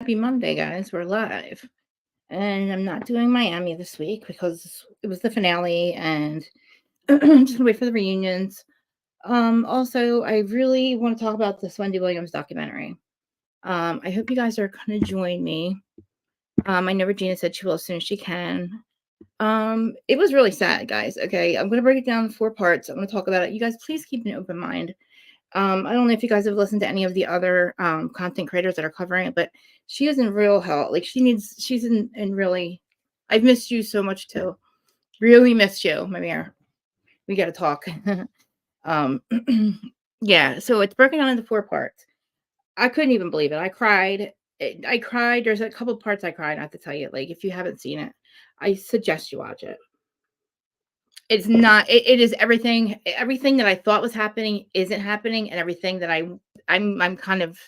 Happy Monday, guys. We're live. And I'm not doing Miami this week because it was the finale and just gonna wait for the reunions. Also, I really want to talk about this Wendy Williams documentary. I hope you guys are gonna join me. I know Regina said she will as soon as she can. It was really sad, guys. Okay, I'm gonna break it down in 4 parts. I'm gonna talk about it. You guys, please keep an open mind. I don't know if you guys have listened to any of the other content creators that are covering it, but she is in real hell. Like she's in really. I've missed you so much too. Really missed you, my mirror. We got to talk. um, yeah. So it's broken down into 4 parts. I couldn't even believe it. I cried. I cried. There's a couple parts I cried. I have to tell you. Like if you haven't seen it, I suggest you watch it. It's not. It is everything. Everything that I thought was happening isn't happening, and everything that I'm kind of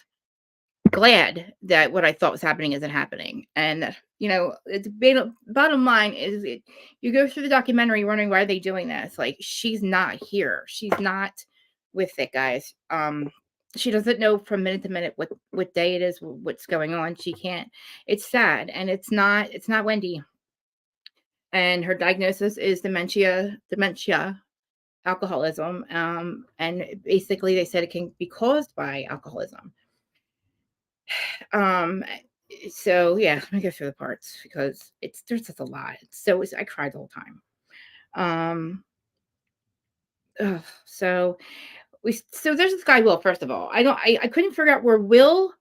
glad that what I thought was happening isn't happening. And it's bottom line is you go through the documentary wondering why are they doing this. Like she's not here. She's not with it, guys. She doesn't know from minute to minute what day it is, what's going on. She can't. It's sad, and it's not Wendy. And her diagnosis is dementia, alcoholism. And basically they said it can be caused by alcoholism. Um, so yeah, let me go through the parts because there's just a lot. I cried the whole time. So there's this guy Will. First of all, I couldn't figure out where Will.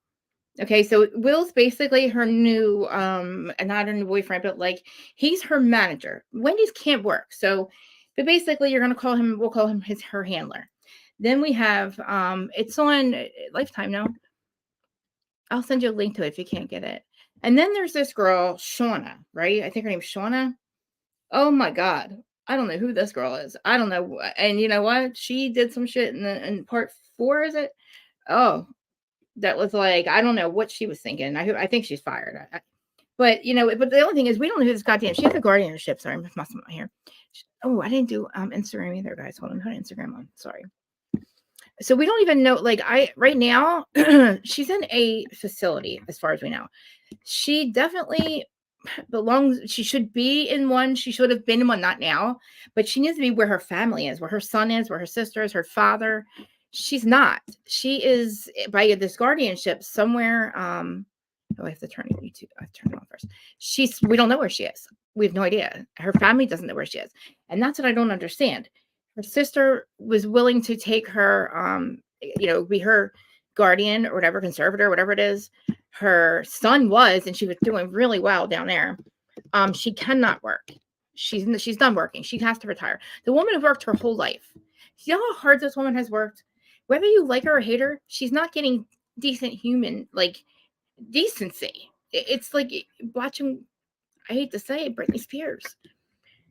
Okay, so Will's basically her new not her new boyfriend, but like he's her manager. Wendy's can't work, but basically we'll call him her handler. Then we have it's on Lifetime now. I'll send you a link to it if you can't get it. And then there's this girl, Shauna, right? I think her name's Shauna. Oh my God. I don't know who this girl is. I don't know. And you know what? She did some shit in part 4, is it? Oh, that was like, I don't know what she was thinking. I think she's fired. But the only thing is we don't know who this goddamn, she has a guardianship. Sorry, I'm messing my hair. Oh, I didn't do Instagram either, guys. Hold on, put Instagram on. Sorry. So we don't even know, like right now, she's in a facility as far as we know. She definitely she should be in one. She should have been in one, not now, but she needs to be where her family is, where her son is, where her sister is, her father. She's not. She is by this guardianship somewhere. Oh, I have to turn it YouTube. I have to turn it on first. We don't know where she is. We have no idea. Her family doesn't know where she is. And that's what I don't understand. Her sister was willing to take her, be her guardian or whatever, conservator, whatever it is. Her son was, and she was doing really well down there. She cannot work. She's done working. She has to retire. The woman who worked her whole life. You know how hard this woman has worked? Whether you like her or hate her, she's not getting decent human, like, decency. It's like watching, I hate to say it, Britney Spears.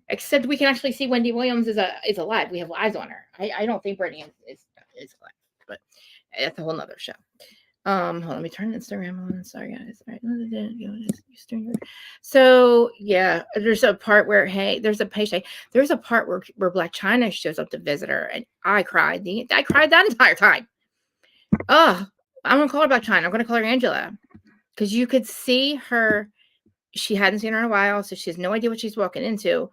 Except we can actually see Wendy Williams is alive. We have eyes on her. I don't think Britney is alive, but that's a whole nother show. Hold on, let me turn Instagram on. Sorry, guys. All right. So yeah, there's a part where there's a patient. There's a part where Black China shows up to visit her, and I cried. I cried that entire time. Oh, I'm gonna call her Black China. I'm gonna call her Angela, because you could see her. She hadn't seen her in a while, so she has no idea what she's walking into.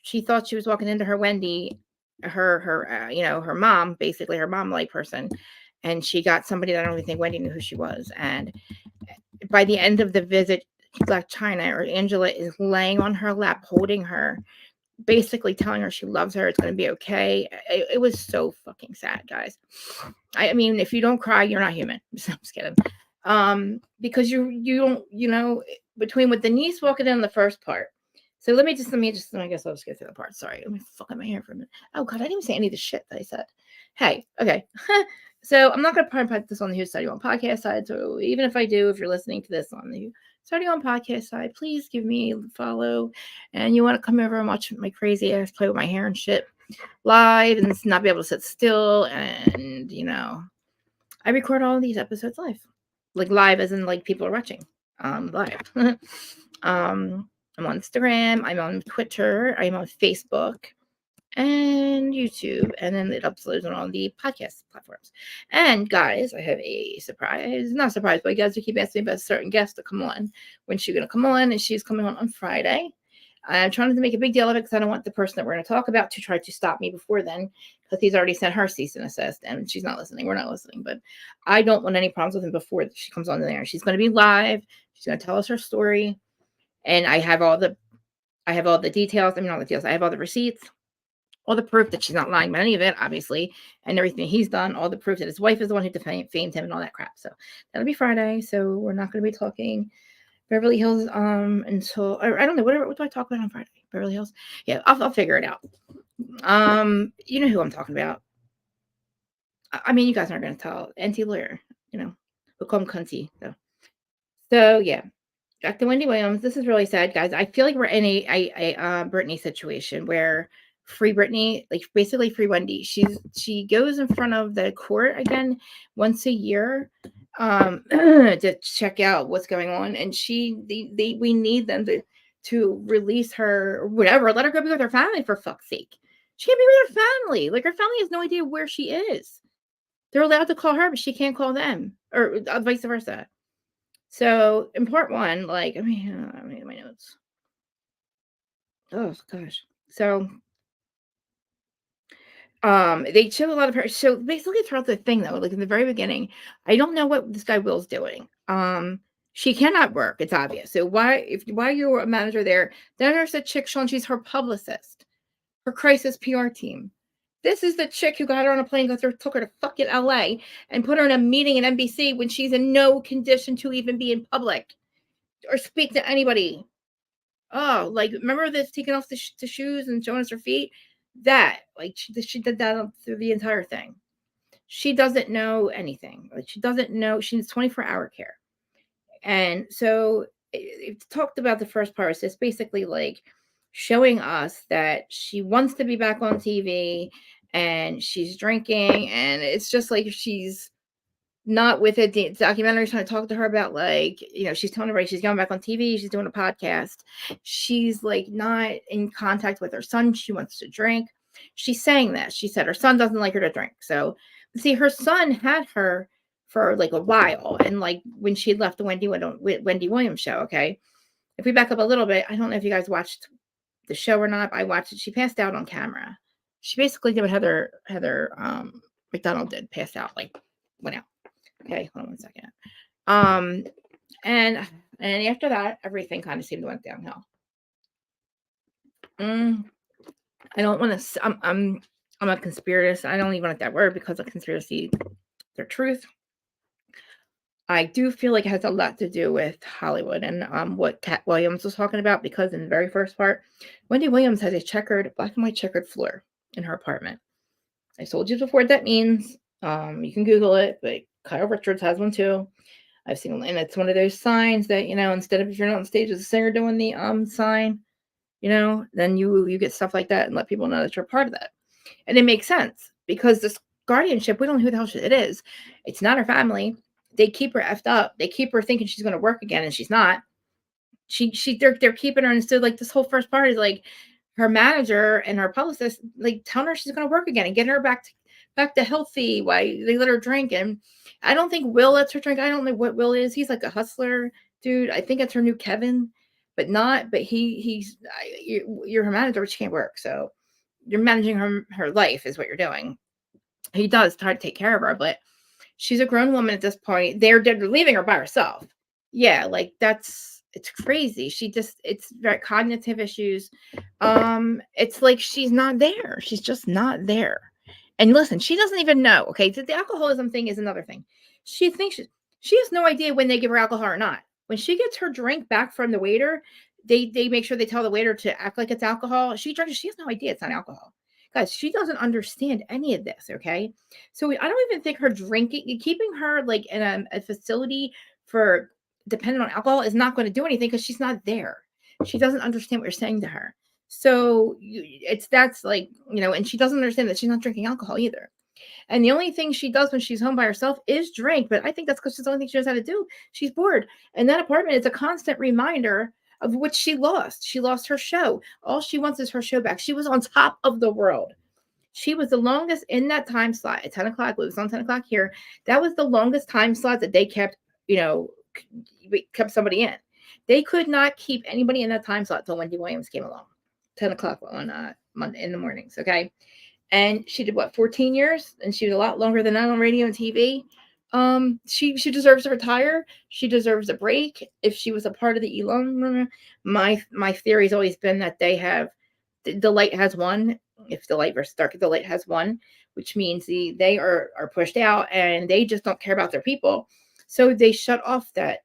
She thought she was walking into her Wendy, her mom, basically her mom-like person. And she got somebody that I don't even think Wendy knew who she was. And by the end of the visit, Black China or Angela is laying on her lap, holding her, basically telling her she loves her. It's going to be okay. It was so fucking sad, guys. I mean, if you don't cry, you're not human. I'm just kidding. Because you don't, between with Denise walking in the first part. So let me just, I guess I'll just go through the part. Sorry. Let me fuck up my hair for a minute. Oh God, I didn't even say any of the shit that I said. Hey, okay. So I'm not going to put this on the Who's Study On podcast side. So even if I do, if you're listening to this on the Study On podcast side, please give me a follow. And you want to come over and watch my crazy ass play with my hair and shit live and not be able to sit still. And, I record all of these episodes live. Like live as in like people are watching live. I'm on Instagram, I'm on Twitter, I'm on Facebook, and YouTube, and then it uploads on all the podcast platforms. And guys, I have a surprise. Not a surprise, but you guys keep asking me about a certain guest to come on. When she's gonna come on, and she's coming on Friday. I'm trying to make a big deal of it because I don't want the person that we're going to talk about to try to stop me before then, because he's already sent her cease and assist, and she's not listening. We're not listening, but I don't want any problems with him before she comes on there. She's going to be live. She's going to tell us her story, and I have all the details. I mean, all the details. I have all the receipts, all the proof that she's not lying about any of it, obviously, and everything he's done. All the proof that his wife is the one who defamed him and all that crap. So that'll be Friday. So we're not going to be talking Beverly Hills until I don't know what do I talk about on Friday? Beverly Hills? Yeah, I'll figure it out. You know who I'm talking about. I mean, you guys aren't gonna tell. Anti lawyer, you know. We'll call him Cunty. So yeah. Back to Wendy Williams. This is really sad, guys. I feel like we're in a Britney situation where free Britney, like basically free Wendy. She goes in front of the court again once a year to check out what's going on, and we need them to release her or whatever, let her go be with her family, for fuck's sake. She can't be with her family. Like, her family has no idea where she is. They're allowed to call her, but she can't call them, or vice versa. So in part one, like, I mean, my notes. Oh gosh. So they show a lot of her. So basically throughout the thing though, like in the very beginning, I don't know what this guy Will's doing. She cannot work, it's obvious. So why you're a manager there, then there's a chick Sean, she's her publicist, her crisis PR team. This is the chick who got her on a plane, took her to fucking LA and put her in a meeting at NBC when she's in no condition to even be in public or speak to anybody. Oh, like, remember this taking off the shoes and showing us her feet? That, like, she did that through the entire thing. She doesn't know anything. Like, she doesn't know. She needs 24-hour care. And so it talked about the first part. So it's basically like showing us that she wants to be back on TV and she's drinking, and it's just like she's not with it. The documentary trying to talk to her about, like, you know, she's telling everybody she's going back on TV, she's doing a podcast. She's like not in contact with her son. She wants to drink. She's saying that. She said her son doesn't like her to drink. So see, her son had her for like a while, and like when she left the Wendy Williams show. Okay, if we back up a little bit, I don't know if you guys watched the show or not. I watched it. She passed out on camera. She basically did what Heather McDonald did, passed out, like went out. Okay, hold on 1 second. And after that, everything kind of seemed to went downhill. I don't want to. I'm a conspiracist. I don't even like that word because of conspiracy, their truth. I do feel like it has a lot to do with Hollywood and what Cat Williams was talking about, because in the very first part, Wendy Williams has a black and white checkered floor in her apartment. I told you before what that means. You can Google it, but Kyle Richards has one too. I've seen, and it's one of those signs that, you know, instead of, if you're not on stage as a singer doing the sign, you know, then you get stuff like that and let people know that you're part of that. And it makes sense because this guardianship, we don't know who the hell it is. It's not her family. They keep her effed up. They keep her thinking she's going to work again, and she's not. They're keeping her, and so like this whole first part is like her manager and her publicist like telling her she's going to work again and getting her back to healthy. Why they let her drink, and I don't think Will lets her drink. I don't know what Will is. He's like a hustler dude. I think it's her new Kevin, but not. But you're her manager, but she can't work, so you're managing her life is what you're doing. He does try to take care of her, but she's a grown woman at this point. They're leaving her by herself. Yeah, like it's crazy. It's very cognitive issues. It's like she's not there. She's just not there. And listen, she doesn't even know. Okay, the alcoholism thing is another thing. She thinks she has no idea when they give her alcohol or not. When she gets her drink back from the waiter, they make sure they tell the waiter to act like it's alcohol. She drinks. She has no idea it's not alcohol. Guys, she doesn't understand any of this, okay? So I don't even think her drinking, keeping her like in a facility for dependent on alcohol is not going to do anything because she's not there. She doesn't understand what you're saying to her. So that's like, you know, and she doesn't understand that she's not drinking alcohol either. And the only thing she does when she's home by herself is drink. But I think that's because she's the only thing she knows how to do. She's bored. And that apartment is a constant reminder of which she lost. She lost her show. All she wants is her show back. She was on top of the world. She was the longest in that time slot at 10 o'clock. It was on 10 o'clock here. That was the longest time slot that they kept, kept somebody in. They could not keep anybody in that time slot until Wendy Williams came along. 10 o'clock on Monday in the mornings. Okay. And she did what, 14 years? And she was a lot longer than that on radio and TV. She deserves to retire. She deserves a break. If she was a part of the Elon, my theory's always been that the light has won. If the light versus dark, the light has won, which means they are pushed out and they just don't care about their people. So they shut off the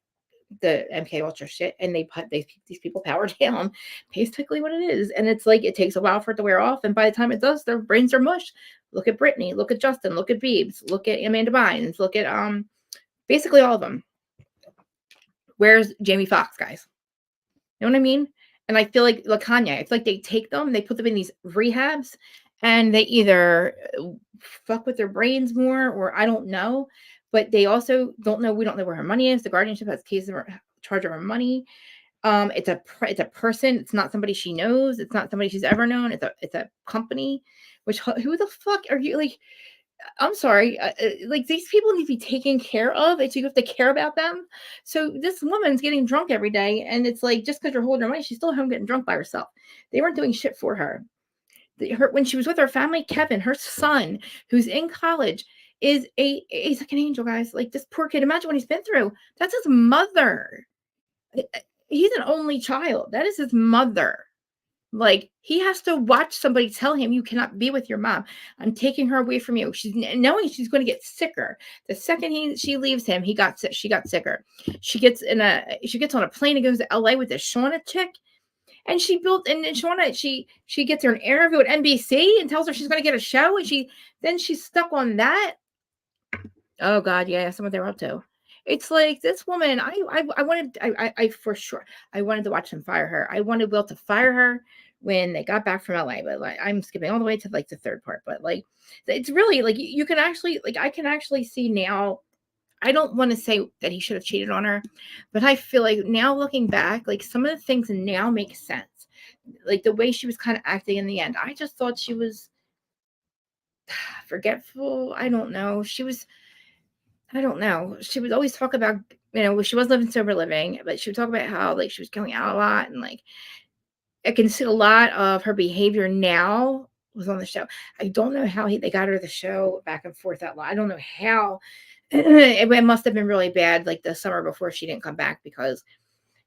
MK Ultra shit, and they keep these people power down. Basically, what it is, and it's like it takes a while for it to wear off, and by the time it does, their brains are mush. Look at Brittany, look at Justin, look at Biebs, look at Amanda Bynes, look at basically all of them. Where's Jamie Foxx, guys? You know what I mean? And I feel like Kanye, it's like they take them, they put them in these rehabs, and they either fuck with their brains more, or I don't know. But they also don't know. We don't know where her money is. The guardianship has keys to charge of her money. It's a person. It's not somebody she knows. It's not somebody she's ever known. It's a company. Which, who the fuck are you? Like, I'm sorry. Like, these people need to be taken care of. It's, you have to care about them. So this woman's getting drunk every day, and it's like, just because you're holding her money, she's still home getting drunk by herself. They weren't doing shit for her. When she was with her family, Kevin, her son, who's in college, he's like an angel, guys. Like, this poor kid, imagine what he's been through. That's his mother. He's an only child. That is his mother. Like, he has to watch somebody tell him, you cannot be with your mom. I'm taking her away from you. She's knowing she's going to get sicker. The second she leaves him, she got sicker. She gets on a plane and goes to LA with this Shauna chick. And Shauna, she gets her an interview at NBC and tells her she's going to get a show, and she's stuck on that. Oh God, yeah, that's what they're up to. It's like this woman. I for sure, I wanted to watch them fire her. I wanted Will to fire her when they got back from LA, but like, I'm skipping all the way to like the third part. But like, it's really like, you can actually, like, I can actually see now. I don't want to say that he should have cheated on her, but I feel like now, looking back, like, some of the things now make sense. Like the way she was kind of acting in the end. I just thought she was forgetful. I don't know. I don't know. She would always talk about, she was living sober living, but she would talk about how, like, she was going out a lot, and like, I can see a lot of her behavior now was on the show. I don't know how they got her the show back and forth that lot. I don't know how. It must have been really bad, like the summer before she didn't come back, because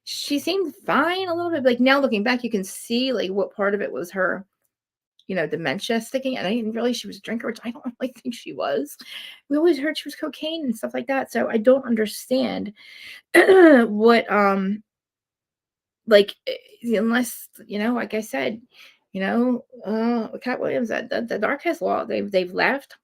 she seemed fine a little bit. Like, now looking back, you can see like what part of it was her, dementia sticking. And I didn't realize she was a drinker, which I don't really think she was. We always heard she was cocaine and stuff like that. So I don't understand what, like, unless, like I said, Cat Williams, the Dark has law. They've left.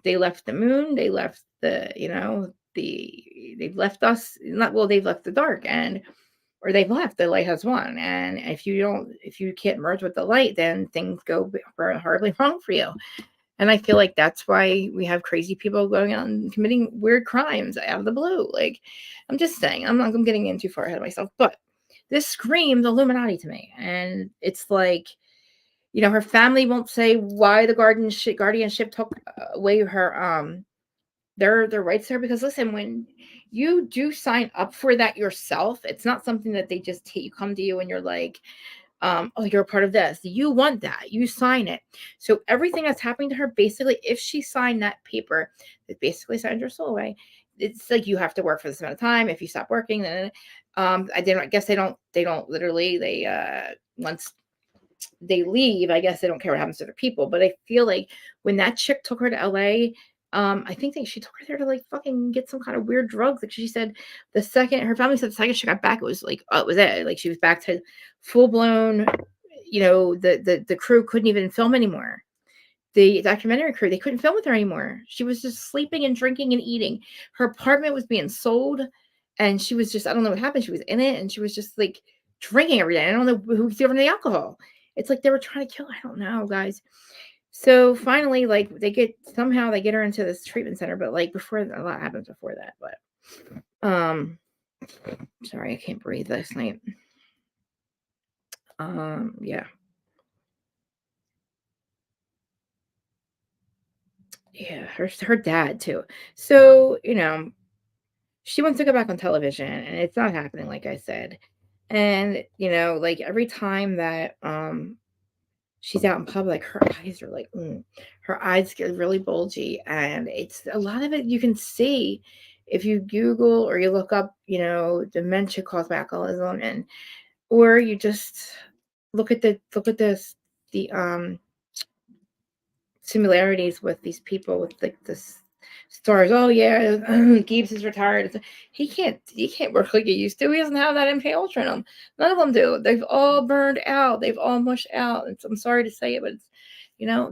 They left the moon. They left they've left us. Not, well, they've left the dark, or they've left. The light has won. And if you can't merge with the light, then things go horribly wrong for you. And I feel like that's why we have crazy people going out and committing weird crimes out of the blue. Like, I'm just saying, I'm getting in too far ahead of myself, but this screams Illuminati to me. And it's like, her family won't say why the guardianship took away her their rights there, because listen, when you do sign up for that yourself, it's not something that they just come to you and you're like, oh, you're a part of this. You want that. You sign it. So everything that's happening to her, basically, if she signed that paper, it basically signed her soul away. It's like, you have to work for this amount of time. If you stop working, then I guess they don't literally, once they leave, I guess they don't care what happens to their people. But I feel like when that chick took her to LA, I think she took her there to like fucking get some kind of weird drugs. Like, she said her family said the second she got back, it was like, oh, it was it. Like, she was back to full blown, the crew couldn't even film anymore. The documentary crew, they couldn't film with her anymore. She was just sleeping and drinking and eating. Her apartment was being sold, and she was just, I don't know what happened. She was in it, and she was just like drinking every day. I don't know who's giving her the alcohol. It's like they were trying to kill her. I don't know, guys. So finally, like, they get her into this treatment center, but like, before, a lot happens before that. But Sorry, I can't breathe last night. Yeah. Yeah, her dad too. So, she wants to go back on television and it's not happening, like I said. And, like every time that she's out in public, her eyes are like, her eyes get really bulgy. And it's a lot of it you can see if you Google or you look up, dementia caused by alcoholism, and or you just look at the similarities with these people with like this stars. Oh yeah, Gibbs is retired. He can't work like he used to. He doesn't have that MK Ultra in him. None of them do. They've all burned out. They've all mushed out. I'm sorry to say it, but it's,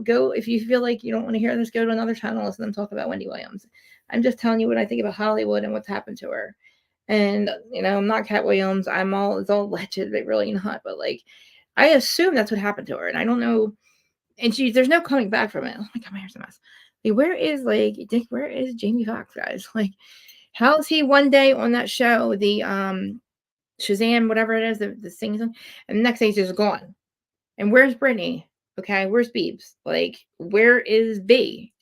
go if you feel like you don't want to hear this, go to another channel, listen to them talk about Wendy Williams. I'm just telling you what I think about Hollywood and what's happened to her. And I'm not Cat Williams. It's all alleged, but really not. But like, I assume that's what happened to her, and I don't know, and there's no coming back from it. Oh my god, my hair's a mess. Like, where is Jamie Foxx, guys? Like, how is he one day on that show, the Shazam, whatever it is, the singing song, and the next day he's just gone. And where's Brittany? Okay, where's Beebs? Like, where is B?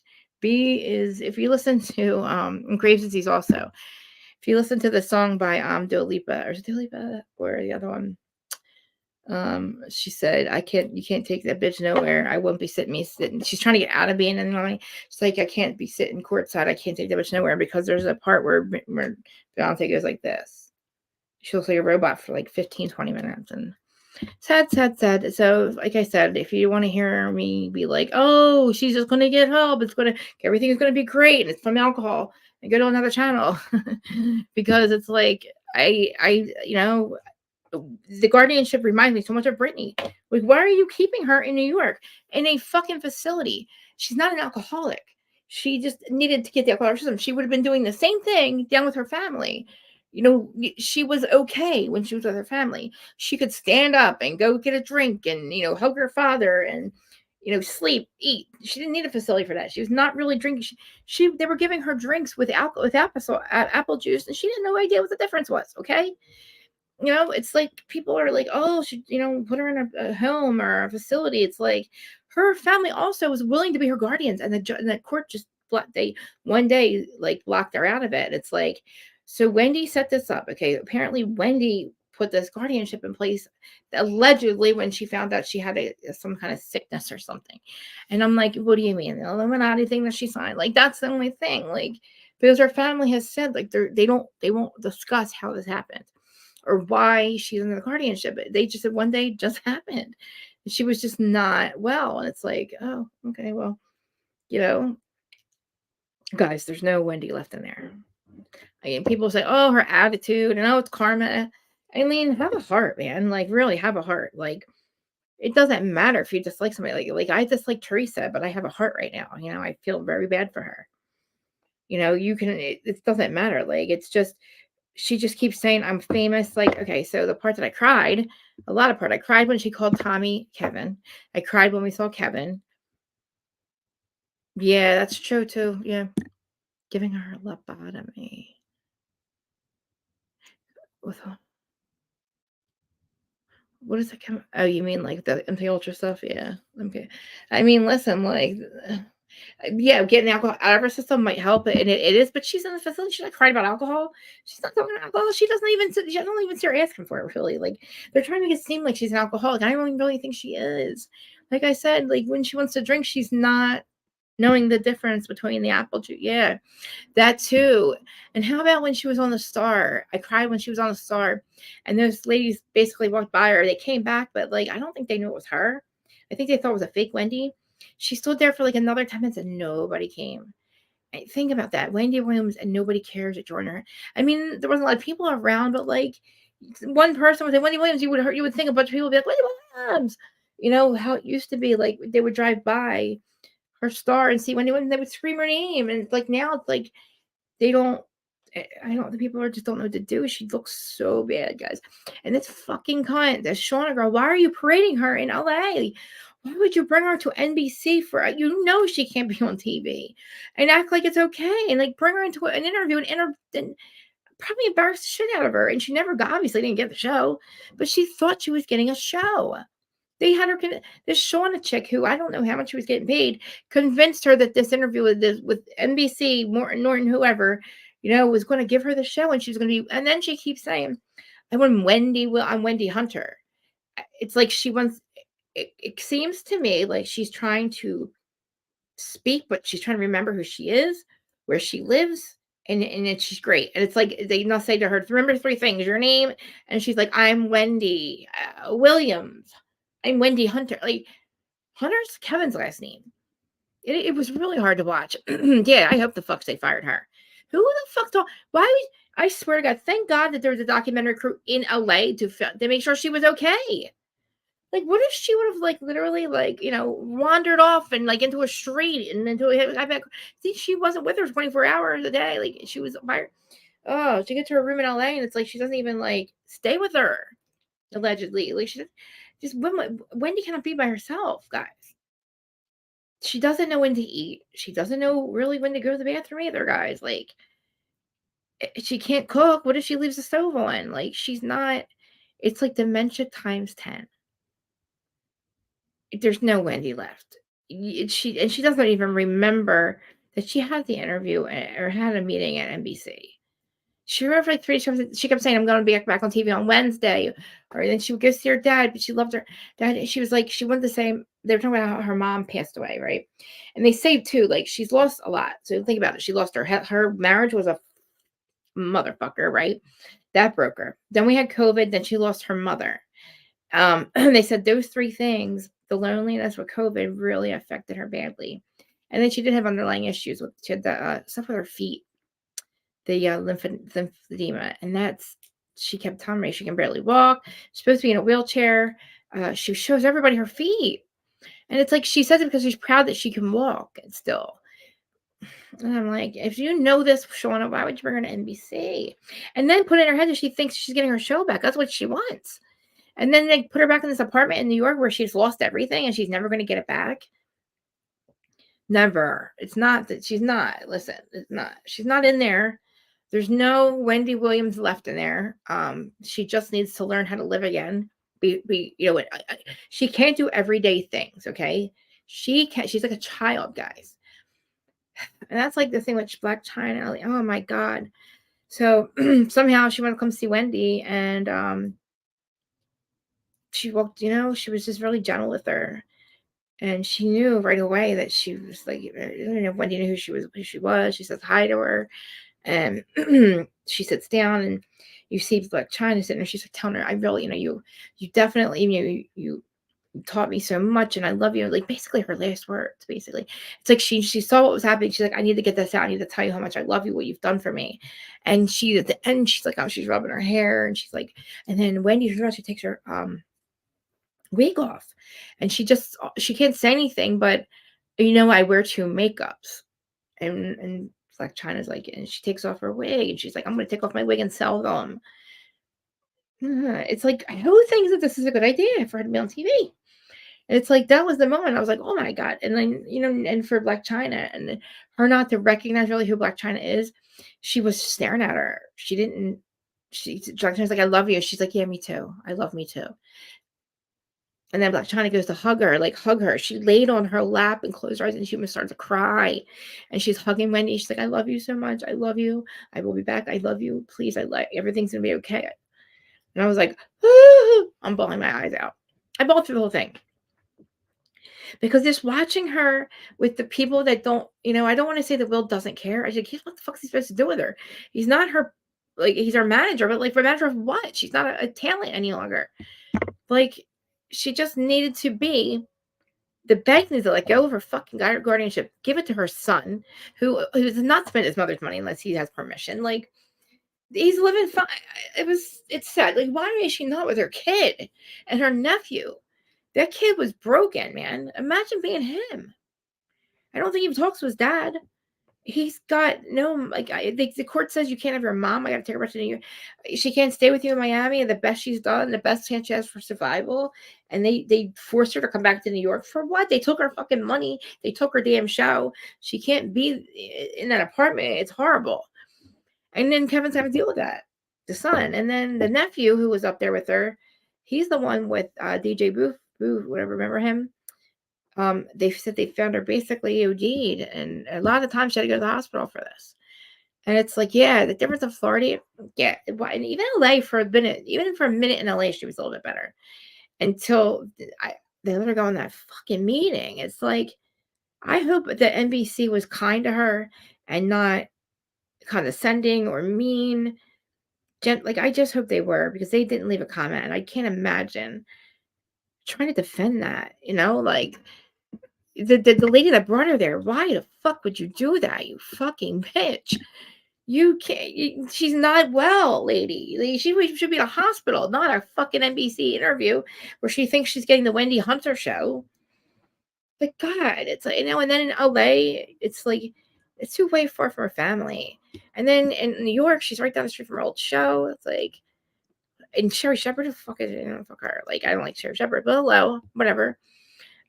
B is, if you listen to and Graves Disease also. If you listen to the song by Dua Lipa, or is it Dua Lipa or the other one? She said, you can't take that bitch nowhere. I won't be sitting. She's trying to get out of being in the line. She's like, I can't be sitting courtside. I can't take that bitch nowhere, because there's a part where Beyonce goes like this. She looks like a robot for like 15, 20 minutes. And sad, sad, sad. So, like I said, if you want to hear me be like, oh, she's just going to get help, everything is going to be great, and it's from alcohol, and go to another channel. Because it's like, the guardianship reminds me so much of Brittany. Like, why are you keeping her in New York in a fucking facility? She's not an alcoholic. She just needed to get the alcoholic system. She would have been doing the same thing down with her family. She was okay when she was with her family. She could stand up and go get a drink and, hug her father and, sleep, eat. She didn't need a facility for that. She was not really drinking. They were giving her drinks with apple juice, and she had no idea what the difference was. Okay. It's like people are like, oh, put her in a home or a facility. It's like her family also was willing to be her guardians, and the court just they one day like blocked her out of it. It's like, so Wendy set this up. Okay, apparently Wendy put this guardianship in place allegedly when she found out she had some kind of sickness or something. And I'm like, what do you mean, the Illuminati thing that she signed? Like, that's the only thing. Like, because her family has said like they won't discuss how this happened or why she's in the guardianship. They just said one day it just happened. She was just not well. And it's like, oh, okay, well, you know, guys, there's no Wendy left in there. I mean, people say, oh, her attitude and oh, it's karma. I mean, have a heart, man. Like, really have a heart. Like, it doesn't matter if you dislike somebody. Like I dislike Teresa, but I have a heart right now. I feel very bad for her. It doesn't matter. Like, it's just, she just keeps saying I'm famous. Like, okay, so the part that I cried, I cried when she called Tommy Kevin. I cried when we saw Kevin. Yeah, that's true too. Yeah. Giving her a lobotomy. With what does that come? Oh, you mean like the MK Ultra stuff? Yeah. Okay. I mean, listen, like, yeah, getting alcohol out of her system might help, and it is. But she's in the facility. She's not crying about alcohol. She's not talking about alcohol. She doesn't even see her asking for it. Really, like, they're trying to make it seem like she's an alcoholic. I don't even really think she is. Like I said, like when she wants to drink, she's not knowing the difference between the apple juice. Yeah, that too. And how about when she was on the Star? I cried when she was on the Star, and those ladies basically walked by her. They came back, but like I don't think they knew it was her. I think they thought it was a fake Wendy. She stood there for like another 10 minutes and nobody came. Think about that. Wendy Williams and nobody cares to join her. I mean, there wasn't a lot of people around, but like one person would say Wendy Williams, you would think a bunch of people would be like, Wendy Williams. You know how it used to be, like they would drive by her star and see Wendy Williams, they would scream her name. And like now it's like they don't. I don't. The people just don't know what to do. She looks so bad, guys. And this fucking cunt, this Shauna girl. Why are you parading her in LA? Why would you bring her to NBC for? She can't be on TV, and act like it's okay, and like bring her into an interview and probably embarrassed the shit out of her, and she never got obviously didn't get the show, but she thought she was getting a show. They had her this Shauna chick who I don't know how much she was getting paid, convinced her that this interview with NBC, Norton, whoever, was going to give her the show, and she was going to be. And then she keeps saying, I'm Wendy Hunter." It's like she wants. It seems to me like she's trying to speak, but she's trying to remember who she is, where she lives, and she's great. And it's like they must say to her, "Remember three things: your name." And she's like, "I'm Wendy Williams. I'm Wendy Hunter." Like Hunter's Kevin's last name. It was really hard to watch. Yeah, I hope the fucks they fired her. Who the fuck thought? Why would I swear to God? Thank God that there was a documentary crew in LA to make sure she was okay. Like, what if she would have like literally like wandered off and like into a street and into a I bet see she wasn't with her 24 hours a day. Like she was by oh, she gets to her room in LA and it's like she doesn't even like stay with her, allegedly. Like she just Wendy cannot be by herself, guys. She doesn't know when to eat. She doesn't know really when to go to the bathroom either, guys. Like she can't cook. What if she leaves the stove on? Like she's not it's like dementia times 10. There's no Wendy left. She doesn't even remember that she had the interview or had a meeting at NBC. She remembered like 3 times. She kept saying, "I'm going to be back on TV on Wednesday," or then she would go see her dad, but she loved her dad. And she was like, she wanted the same. They were talking about how her mom passed away, right? And they say too, like she's lost a lot. So think about it. She lost her marriage was a motherfucker, right? That broke her. Then we had COVID. Then she lost her mother. They said those 3 things, the loneliness with COVID really affected her badly. And then she did have underlying issues with she had the stuff with her feet, the lymphedema, and that's she kept telling me she can barely walk. She's supposed to be in a wheelchair. She shows everybody her feet, and it's like she says it because she's proud that she can walk and still. And I'm like, if you know this, Shauna, why would you bring her to NBC? And then put in her head that she thinks she's getting her show back. That's what she wants. And then they put her back in this apartment in New York where she's lost everything and she's never going to get it back. Never. It's not that she's not. Listen, it's not. She's not in there. There's no Wendy Williams left in there. She just needs to learn how to live again. She can't do everyday things. Okay, she can't. She's like a child, guys. And that's like the thing with Black China. Like, oh my God. So somehow she wanted to come see Wendy, and she walked. She was just really gentle with her. And she knew right away that she was like, Wendy knew who she was. She says hi to her. And she sits down and you see Black China sitting there. She's like telling her, I really, you definitely, you taught me so much and I love you. Like basically her last words, basically. It's like she saw what was happening. She's like, I need to get this out. I need to tell you how much I love you, what you've done for me. And she, at the end, she's like, oh, she's rubbing her hair. And she's like, and then Wendy, she takes her, wig off and she can't say anything, but I wear 2 makeups and Black China's like, and she takes off her wig and she's like, I'm gonna take off my wig and sell them. It's like who thinks that this is a good idea for her to be on TV? And it's like that was the moment I was like, oh my God. And then and for Black China and her not to recognize really who Black China is, she was staring at her. Black China's like, I love you. She's like, yeah, me too. I love me too. And then Black China goes to hug her. She laid on her lap and closed her eyes and she started to cry. And she's hugging Wendy. She's like, I love you so much. I love you. I will be back. I love you. Please, everything's going to be okay. And I was like, I'm bawling my eyes out. I bawled through the whole thing. Because just watching her with the people that don't, I don't want to say that Will doesn't care. I said, what the fuck is he supposed to do with her? He's not her, like, he's our manager, but like, for manager of what? She's not a talent any longer. Like, she just needed to be the bank needs to let go of her fucking guardianship, give it to her son, who does not spend his mother's money unless he has permission. Like he's living fine. It's sad. Like why is she not with her kid and her nephew? That kid was broken, man. Imagine being him. I don't think he talks to his dad. He's got no the court says you can't have your mom. I got to take her back to New York. She can't stay with you in Miami. And the best she's done, the best chance she has for survival. And they forced her to come back to New York for what? They took her fucking money. They took her damn show. She can't be in that apartment. It's horrible. And then Kevin's having to deal with that, the son. And then the nephew who was up there with her, he's the one with DJ Booth, whatever, remember him? They said they found her basically OD'd, and a lot of times she had to go to the hospital for this. And it's like, yeah, the difference in Florida, yeah, and even LA for a minute, even for a minute in LA, she was a little bit better until they let her go on that fucking meeting. It's like, I hope that NBC was kind to her and not condescending or mean. Like, I just hope they were, because they didn't leave a comment. And I can't imagine trying to defend that, like the lady that brought her there. Why the fuck would you do that, you fucking bitch? You can't. She's not well, lady. Should be in a hospital, not a fucking NBC interview where she thinks she's getting the Wendy Hunter show. But God, it's like, and then in LA, it's like, it's too way far from her family. And then in New York, she's right down the street from her old show. It's like, and Sherry Shepherd, who the fuck is, fuck her. Like, I don't like Sherry Shepherd, but hello, whatever.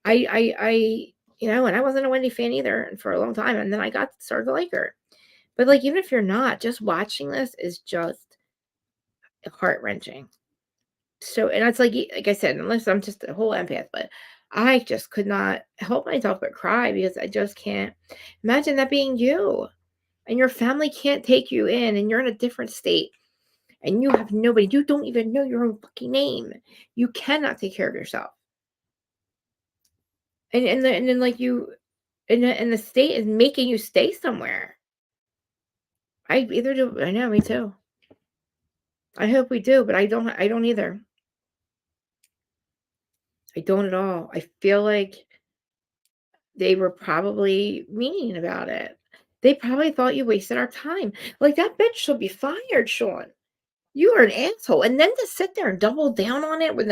And I wasn't a Wendy fan either for a long time. And then I got started to like her. But like, even if you're not, just watching this is just heart wrenching. So, and it's like I said, unless I'm just a whole empath, but I just could not help myself but cry, because I just can't imagine that being you, and your family can't take you in, and you're in a different state, and you have nobody. You don't even know your own fucking name. You cannot take care of yourself, and then like you, and the state is making you stay somewhere. I either do. I know, me too. I hope we do, but I don't. I don't either. I don't at all. I feel like they were probably mean about it. They probably thought you wasted our time. Like, that bitch should be fired, Sean. You are an asshole. And then to sit there and double down on it when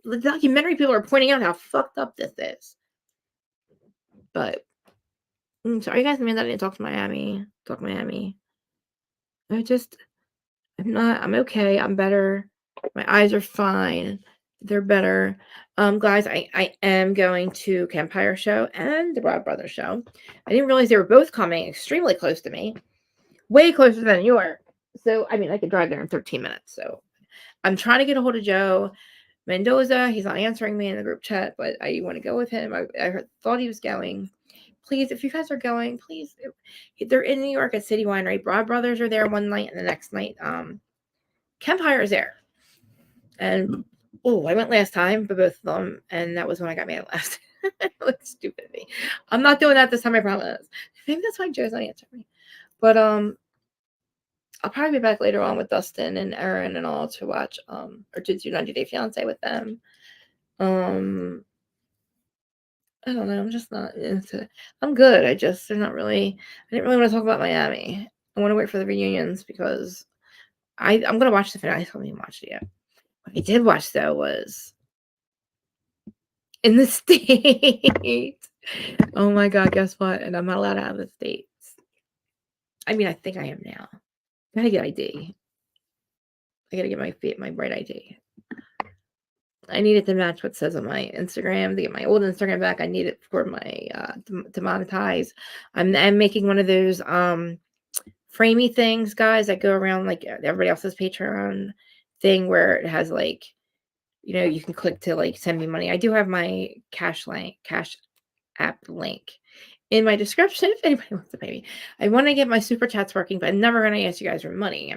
the documentary people are pointing out how fucked up this is. But sorry, you guys, man, that I didn't talk to Miami. Talk Miami. I just, I'm okay. I'm better. My eyes are fine. They're better. Guys, I am going to Campfire Show and the Broad Brothers Show. I didn't realize they were both coming extremely close to me. Way closer than you are. So, I mean, I could drive there in 13 minutes. So, I'm trying to get a hold of Joe Mendoza. He's not answering me in the group chat, but I want to go with him. I thought he was going. Please, if you guys are going, please. They're in New York at City Winery. Broad Brothers are there one night, and the next night, Campfire is there. And I went last time for both of them, and that was when I got mad last. Look stupid me. I'm not doing that this time, I promise. Maybe that's why Joe's not answering me. But I'll probably be back later on with Dustin and Aaron and all to watch or to do 90 Day Fiance with them. I don't know. I'm just not into. I'm good. They're not really. I didn't really want to talk about Miami. I want to wait for the reunions because I'm gonna watch the finale. I haven't even watched it yet. What I did watch though was in the States. Oh my God! Guess what? And I'm not allowed out of the States. I mean, I think I am now. Gotta get ID. I gotta get my bright ID. I need it to match what says on my Instagram to get my old Instagram back. I need it for my to monetize. I'm making one of those framey things, guys, that go around like everybody else's Patreon thing where it has like, you can click to like send me money. I do have my cash app link in my description if anybody wants to pay me. I want to get my super chats working, but I'm never going to ask you guys for money.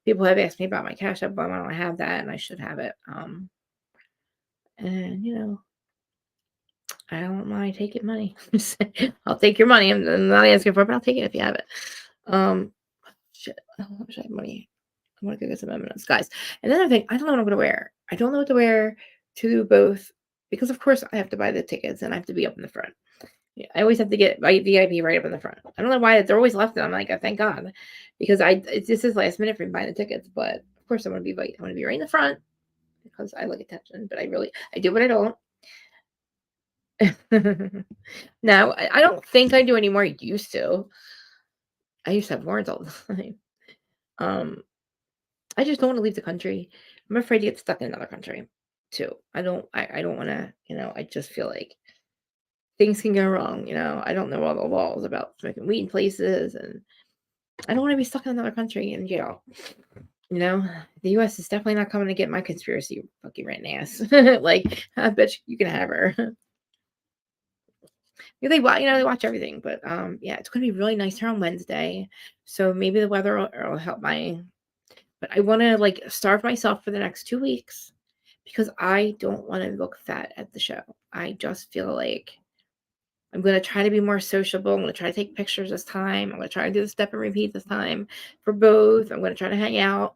People have asked me about my cash app, but I don't have that, and I should have it. And I don't mind taking money. I'll take your money. I'm not asking for it, but I'll take it if you have it. Shit. I wish I had money. I want to go get some M&Ms, guys. And then I think, I don't know what I'm going to wear. I don't know what to wear to both, because of course I have to buy the tickets and I have to be up in the front. Yeah, I always have to get my VIP right up in the front. I don't know why they're always left. I'm like, oh, thank God, because this is last minute for me buying the tickets. But of course I want to be right in the front because I like attention. But I do what I don't. No, I don't think I do anymore. I used to. I used to have warrants all the time. I just don't want to leave the country. I'm afraid to get stuck in another country too. I don't want to, I just feel like things can go wrong. I don't know all the laws about smoking weed in places, and I don't want to be stuck in another country in jail. You know, the U.S. is definitely not coming to get my conspiracy fucking rat ass. Like, I bet you can have her. They watch everything, but yeah, it's gonna be really nice here on Wednesday. So maybe the weather will help but I want to like starve myself for the next 2 weeks because I don't want to look fat at the show. I just feel like I'm going to try to be more sociable. I'm going to try to take pictures this time. I'm going to try to do the step and repeat this time for both. I'm going to try to hang out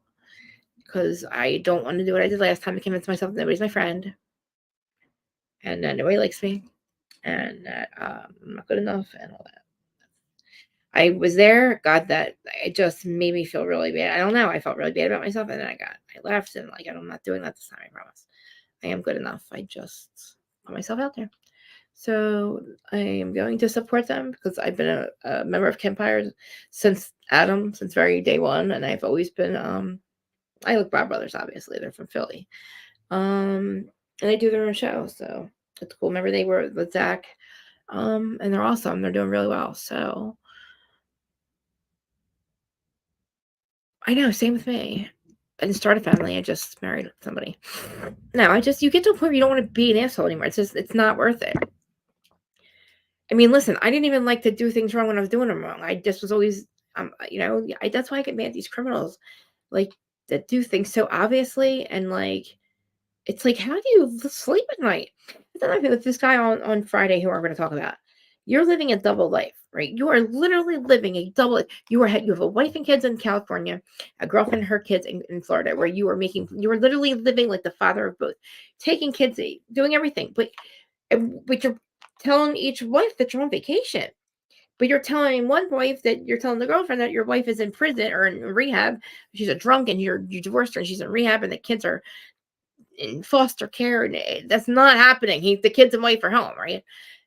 because I don't want to do what I did last time to convince myself that nobody's my friend and that nobody likes me and that I'm not good enough and all that. I was there, God, that it just made me feel really bad. I don't know. I felt really bad about myself, and then I left, and like I'm not doing that this time. I promise. I am good enough. I just put myself out there. So I am going to support them because I've been a member of Campfire since Adam, since very day one, and I've always been. I like Bob Brothers, obviously. They're from Philly, and they do their own show, so it's cool. Remember they were with Zach, and they're awesome. They're doing really well. So I know, same with me. I didn't start a family. I just married somebody. No, you get to a point where you don't want to be an asshole anymore. It's not worth it. I mean, listen, I didn't even like to do things wrong when I was doing them wrong. I just was always, that's why I get mad at these criminals, like that do things so obviously and like it's like, how do you sleep at night? Then I feel with this guy on Friday who we're going to talk about. You're living a double life, right? You are literally living a double. You have a wife and kids in California, a girlfriend and her kids in Florida, where you are literally living like the father of both, taking kids, doing everything. But you're telling each wife that you're on vacation. But you're telling one wife that you're telling the girlfriend that your wife is in prison or in rehab. She's a drunk and you divorced her and she's in rehab and the kids are in foster care and that's not happening. The kids and wife are home, right?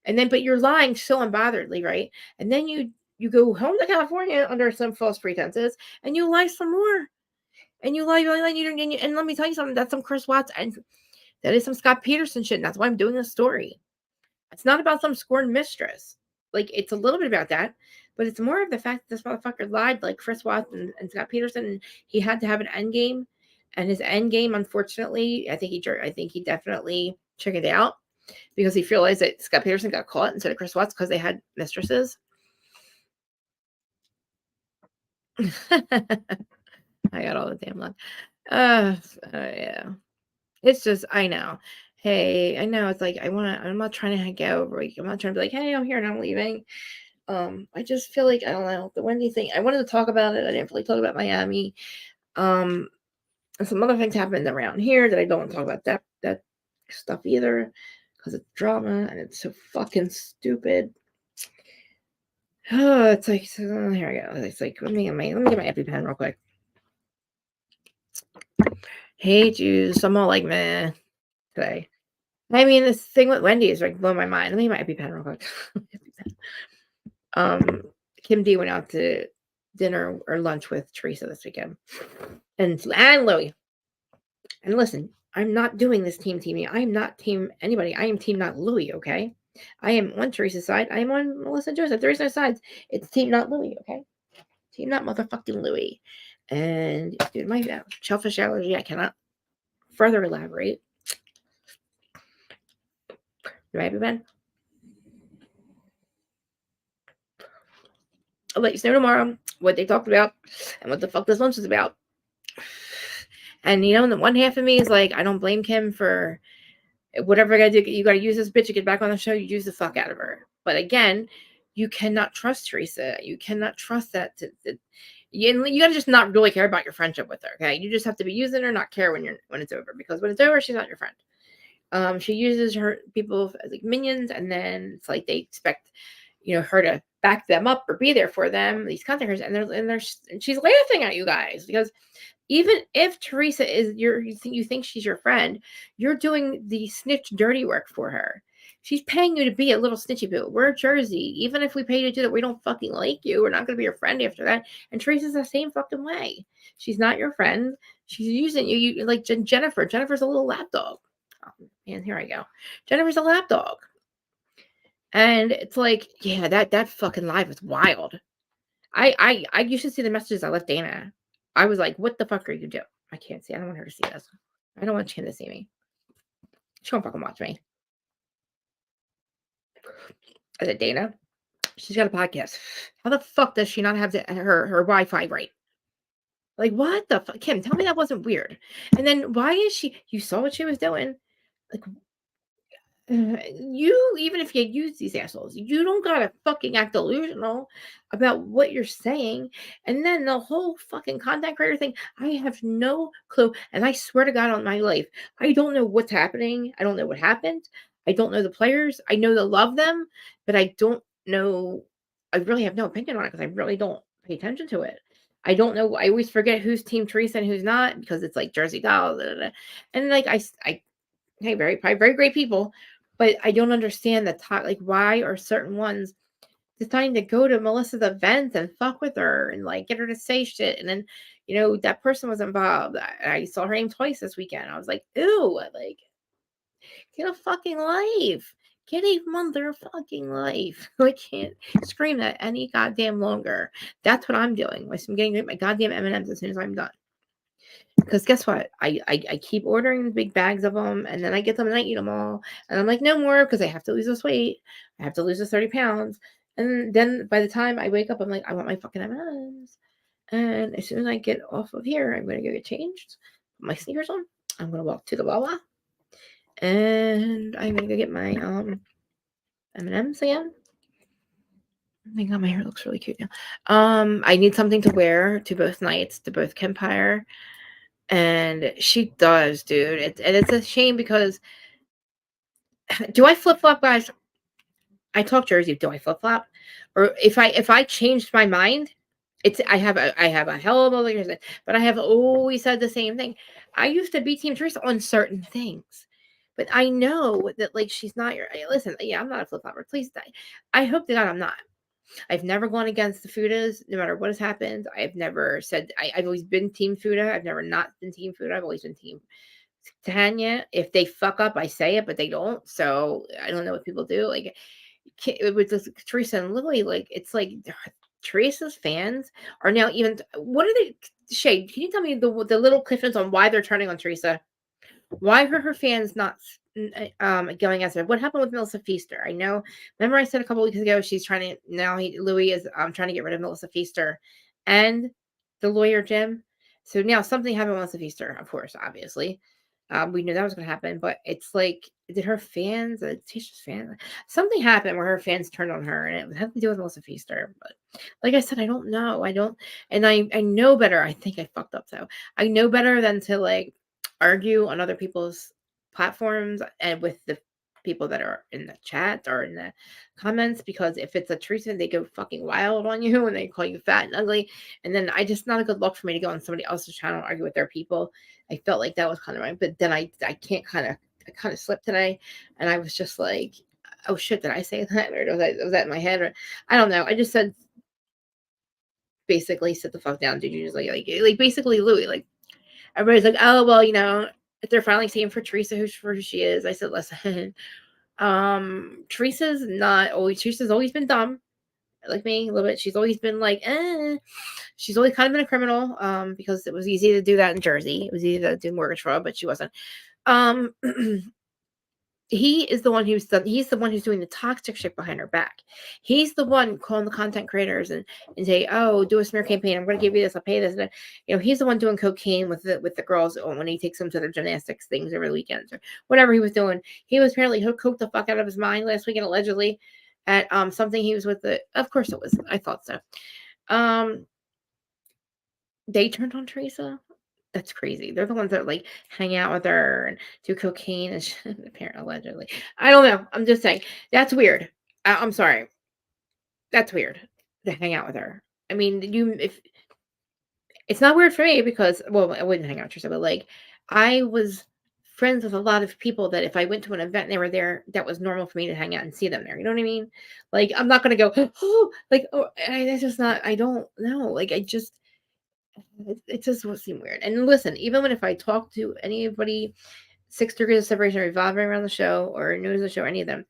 And then but you're lying so unbotheredly, right? And then you go home to California under some false pretenses and you lie some more. And you lie, and let me tell you something, that's some Chris Watts and that is some Scott Peterson shit. And that's why I'm doing this story. It's not about some scorned mistress. Like it's a little bit about that, but it's more of the fact that this motherfucker lied like Chris Watts and Scott Peterson, and he had to have an end game. And his end game, unfortunately, I think he definitely chickened out because he realized that Scott Peterson got caught instead of Chris Watts because they had mistresses. I got all the damn luck. Yeah. It's just, I know. Hey, I know it's like I'm not trying to hang out. I'm not trying to be like, hey, I'm here and I'm leaving. I just feel like I don't know the Wendy thing. I wanted to talk about it. I didn't really talk about Miami. And some other things happened around here that I don't want to talk about that stuff either because it's drama and it's so fucking stupid. Oh, it's like here I go. It's like let me get my EpiPen real quick. Hey, Jews, I'm all like meh today. I mean, this thing with Wendy is like blowing my mind. Let me get my EpiPen real quick. Kim D went out to dinner or lunch with Teresa this weekend, and Louie. And listen, I'm not doing this teaming. I am not team anybody. I am team not Louie. Okay, I am on Teresa's side. I am on Melissa and Joseph. There is no sides. It's team not Louie. Okay, team not motherfucking Louie. And dude, my shellfish allergy. I cannot further elaborate. Do I have a pen? I'll let you know tomorrow what they talked about and what the fuck this lunch is about. And the one half of me is like, I don't blame Kim for whatever I gotta do. You gotta use this bitch to get back on the show. You use the fuck out of her. But again, you cannot trust Teresa. You cannot trust that. You gotta just not really care about your friendship with her. Okay, you just have to be using her, not care when it's over. Because when it's over, she's not your friend. She uses her people as like minions, and then it's like they expect her to back them up or be there for them. These contactors, and she's laughing at you guys because even if Teresa is you think she's your friend, you're doing the snitch dirty work for her. She's paying you to be a little snitchy boo. We're Jersey. Even if we pay you to do that, we don't fucking like you. We're not going to be your friend after that. And Teresa's the same fucking way. She's not your friend. She's using you. You like Jennifer. Jennifer's a little lapdog. Oh, man, here I go. Jennifer's a lapdog. And it's like, yeah, that fucking life is wild. You should see the messages I left Dana. I was like, "What the fuck are you doing?" I can't see. I don't want her to see this. I don't want Chin to see me. She won't fucking watch me. I said, "Dana, she's got a podcast. How the fuck does she not have her Wi-Fi right? Like, what the fuck? Kim, tell me that wasn't weird. And then why is she? You saw what she was doing. Like, you even if you use these assholes, you don't gotta fucking act delusional about what you're saying. And then the whole fucking content creator thing, I have no clue. And I swear to God on my life, I don't know what's happening. I don't know what happened. I don't know the players. I know to love them, but I don't know. I really have no opinion on it because I really don't pay attention to it. I don't know. I always forget who's Team Teresa and who's not because it's like Jersey Doll, and like I hey, probably very great people, but I don't understand the talk. Like, why are certain ones deciding to go to Melissa's events and fuck with her and like get her to say shit? And then, that person was involved. I saw her name twice this weekend. I was like, ew, like, get a fucking life. Get a motherfucking life. I can't scream that any goddamn longer. That's what I'm doing. I'm getting my goddamn M&Ms as soon as I'm done. Because guess what? I keep ordering the big bags of them, and then I get them and I eat them all. And I'm like, no more because I have to lose this weight. I have to lose this 30 pounds. And then by the time I wake up, I'm like, I want my fucking M&Ms. And as soon as I get off of here, I'm going to go get changed, put my sneakers on. I'm going to walk to the Wawa, and I'm going to go get my M&Ms again. Oh my God, my hair looks really cute now. I need something to wear to both nights, to both Kempire. And she does, dude. And it's a shame because do I flip flop, guys? I talk Jersey. Do I flip flop? Or if I changed my mind, I have a hell of a reason, but I have always said the same thing. I used to be Team Teresa on certain things, but I know that like she's not your. Listen, yeah, I'm not a flip flopper. Please, I hope to God I'm not. I've never gone against the Fudas, no matter what has happened. I've never said I've always been Team Fuda. I've never not been Team Fuda. I've always been Team Tanya. If they fuck up, I say it, but they don't. So I don't know what people do. Like with this Teresa and Lily, like it's like Teresa's fans are now even. What are they? Shay, can you tell me the little cliffs on why they're turning on Teresa? Why are her fans not going after her? What happened with Melissa Feaster? I know. Remember, I said a couple weeks ago she's trying to now. Louis is trying to get rid of Melissa Feaster and the lawyer Jim. So now something happened with Melissa Feaster, of course, obviously. We knew that was going to happen, but it's like, did her fans, Tisha's fans, something happened where her fans turned on her, and it had to do with Melissa Feaster. But like I said, I don't know. I don't, and I know better. I think I fucked up though. I know better than to like argue on other people's platforms and with the people that are in the chat or in the comments, because if it's a treason, they go fucking wild on you and they call you fat and ugly. And then I just not a good look for me to go on somebody else's channel and argue with their people. I felt like that was kind of right, but then I can't I kind of slipped today, and I was just like, oh shit, did I say that, or was that in my head, or I don't know. I just said basically sit the fuck down, dude. You just like basically Louis, like everybody's like, oh well, if they're finally seeing for Teresa who she is. I said, listen, Teresa's always been dumb like me a little bit. She's always been like, she's always kind of been a criminal, because it was easy to do that in Jersey. It was easy to do mortgage fraud, but she wasn't. Um, he's the one who's doing the toxic shit behind her back. He's the one calling the content creators and say, oh, do a smear campaign. I'm going to give you this. I'll pay this. And, he's the one doing cocaine with the girls when he takes them to their gymnastics things over the weekends or whatever he was doing. He was apparently coked the fuck out of his mind last weekend, allegedly at something he was with of course it was. I thought so. They turned on Teresa. That's crazy. They're the ones that like hang out with her and do cocaine and shit, apparently allegedly. I don't know. I'm just saying that's weird. I'm sorry. That's weird to hang out with her. I mean, if it's not weird for me because well, I wouldn't hang out with Teresa, but like I was friends with a lot of people that if I went to an event and they were there, that was normal for me to hang out and see them there. You know what I mean? Like I'm not gonna go, oh, like oh, that's just not. I don't know. Like it just would seem weird. And listen, even if I talk to anybody 6 degrees of separation revolving around the show or news the show, any of them,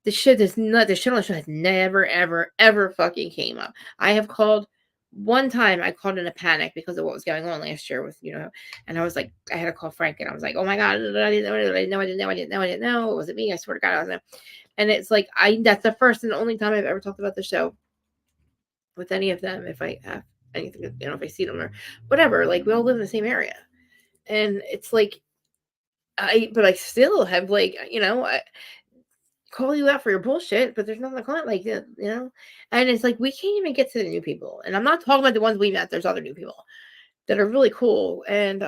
the shit on the show has never, ever, ever fucking came up. I have called one time I called in a panic because of what was going on last year with, and I was like, I had to call Frank and I was like, oh my God, I didn't know, I didn't know. It wasn't me. I swear to God, I wasn't. And it's like, that's the first and the only time I've ever talked about the show with any of them. If I have anything, if I see them or whatever, like we all live in the same area. And it's like, but I still have like, I call you out for your bullshit, but there's nothing to call it like that. And it's like, we can't even get to the new people. And I'm not talking about the ones we met. There's other new people that are really cool. And,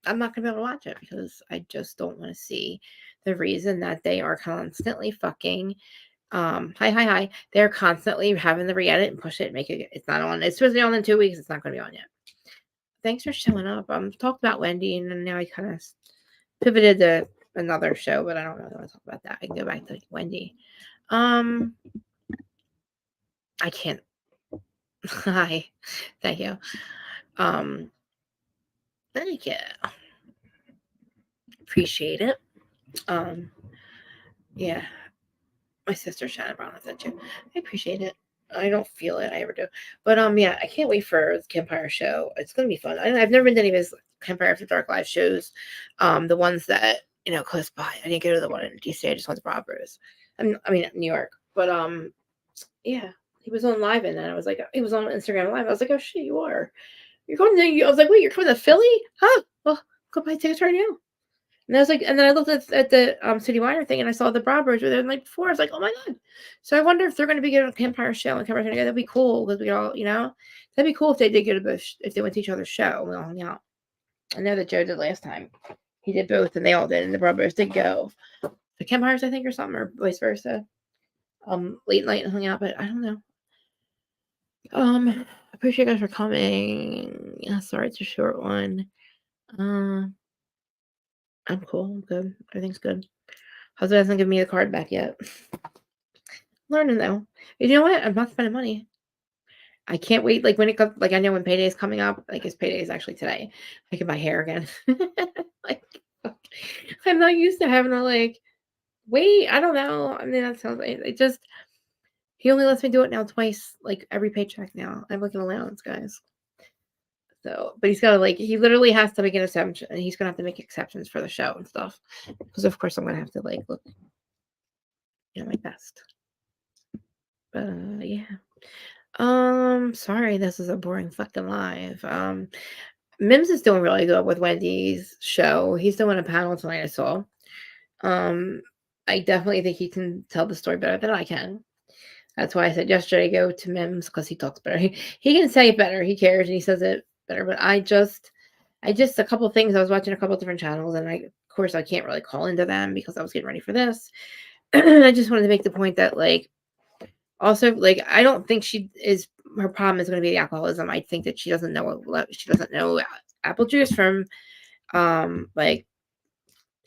I'm not gonna be able to watch it because I just don't want to see the reason that they are constantly fucking hi. They're constantly having to re-edit and push it and make it's not on. It's supposed to be on in 2 weeks. It's not gonna be on yet. Thanks for showing up. Talked about Wendy and then now I kind of pivoted to another show, but I don't really want to talk about that. I can go back to Wendy. I can't. Hi. Thank you. Thank you. Appreciate it. Yeah. My sister Shannon Brown sent you. I appreciate it. I don't feel it. I ever do. But yeah, I can't wait for the Campfire show. It's gonna be fun. I've never been to any of his Campfire After Dark live shows. The ones that close by. I didn't go to the one in DC. I just went to Barbara's. I mean New York. But yeah, he was on live and then I was like, he was on Instagram live. I was like, oh shit, you are. You're going to. I was like, wait, you're coming to Philly? Huh? Well, go buy tickets right now. And I was like, and then I looked at the City Wider thing and I saw the Broadbridge were there the night before. I was like, oh my God. So I wonder if they're going to be getting a Campfire show and Campfire together. That'd be cool because we all, that'd be cool if they did get if they went to each other's show and we all hung out. I know that Joe did last time. He did both and they all did. And the Broadbridge did go. The Campfires, I think, or something, or vice versa. Late night and hung out, but I don't know. Appreciate you guys for coming. Yeah, sorry it's a short one. I'm cool. I'm good. Everything's good. Husband hasn't given me the card back yet. Learning though. You know what? I'm not spending money. I can't wait. Like when it comes, like I know when payday is coming up. Like his payday is actually today. I can buy hair again. Like I'm not used to having to like wait. I don't know. I mean that sounds like it just. He only lets me do it now twice, like every paycheck now. I'm like an allowance, guys. So, but he's got to like, he literally has to make an exception, and he's gonna have to make exceptions for the show and stuff. Because of course I'm gonna have to like look, my best. But yeah. Sorry, this is a boring fucking live. Mims is doing really good with Wendy's show. He's doing a panel tonight, I saw. I definitely think he can tell the story better than I can. That's why I said yesterday go to Mims because he talks better. He can say it better. He cares and he says it better. But I just a couple things. I was watching a couple different channels, and of course I can't really call into them because I was getting ready for this. I just wanted to make the point that like, also like I don't think her problem is going to be the alcoholism. I think that she doesn't know apple juice from like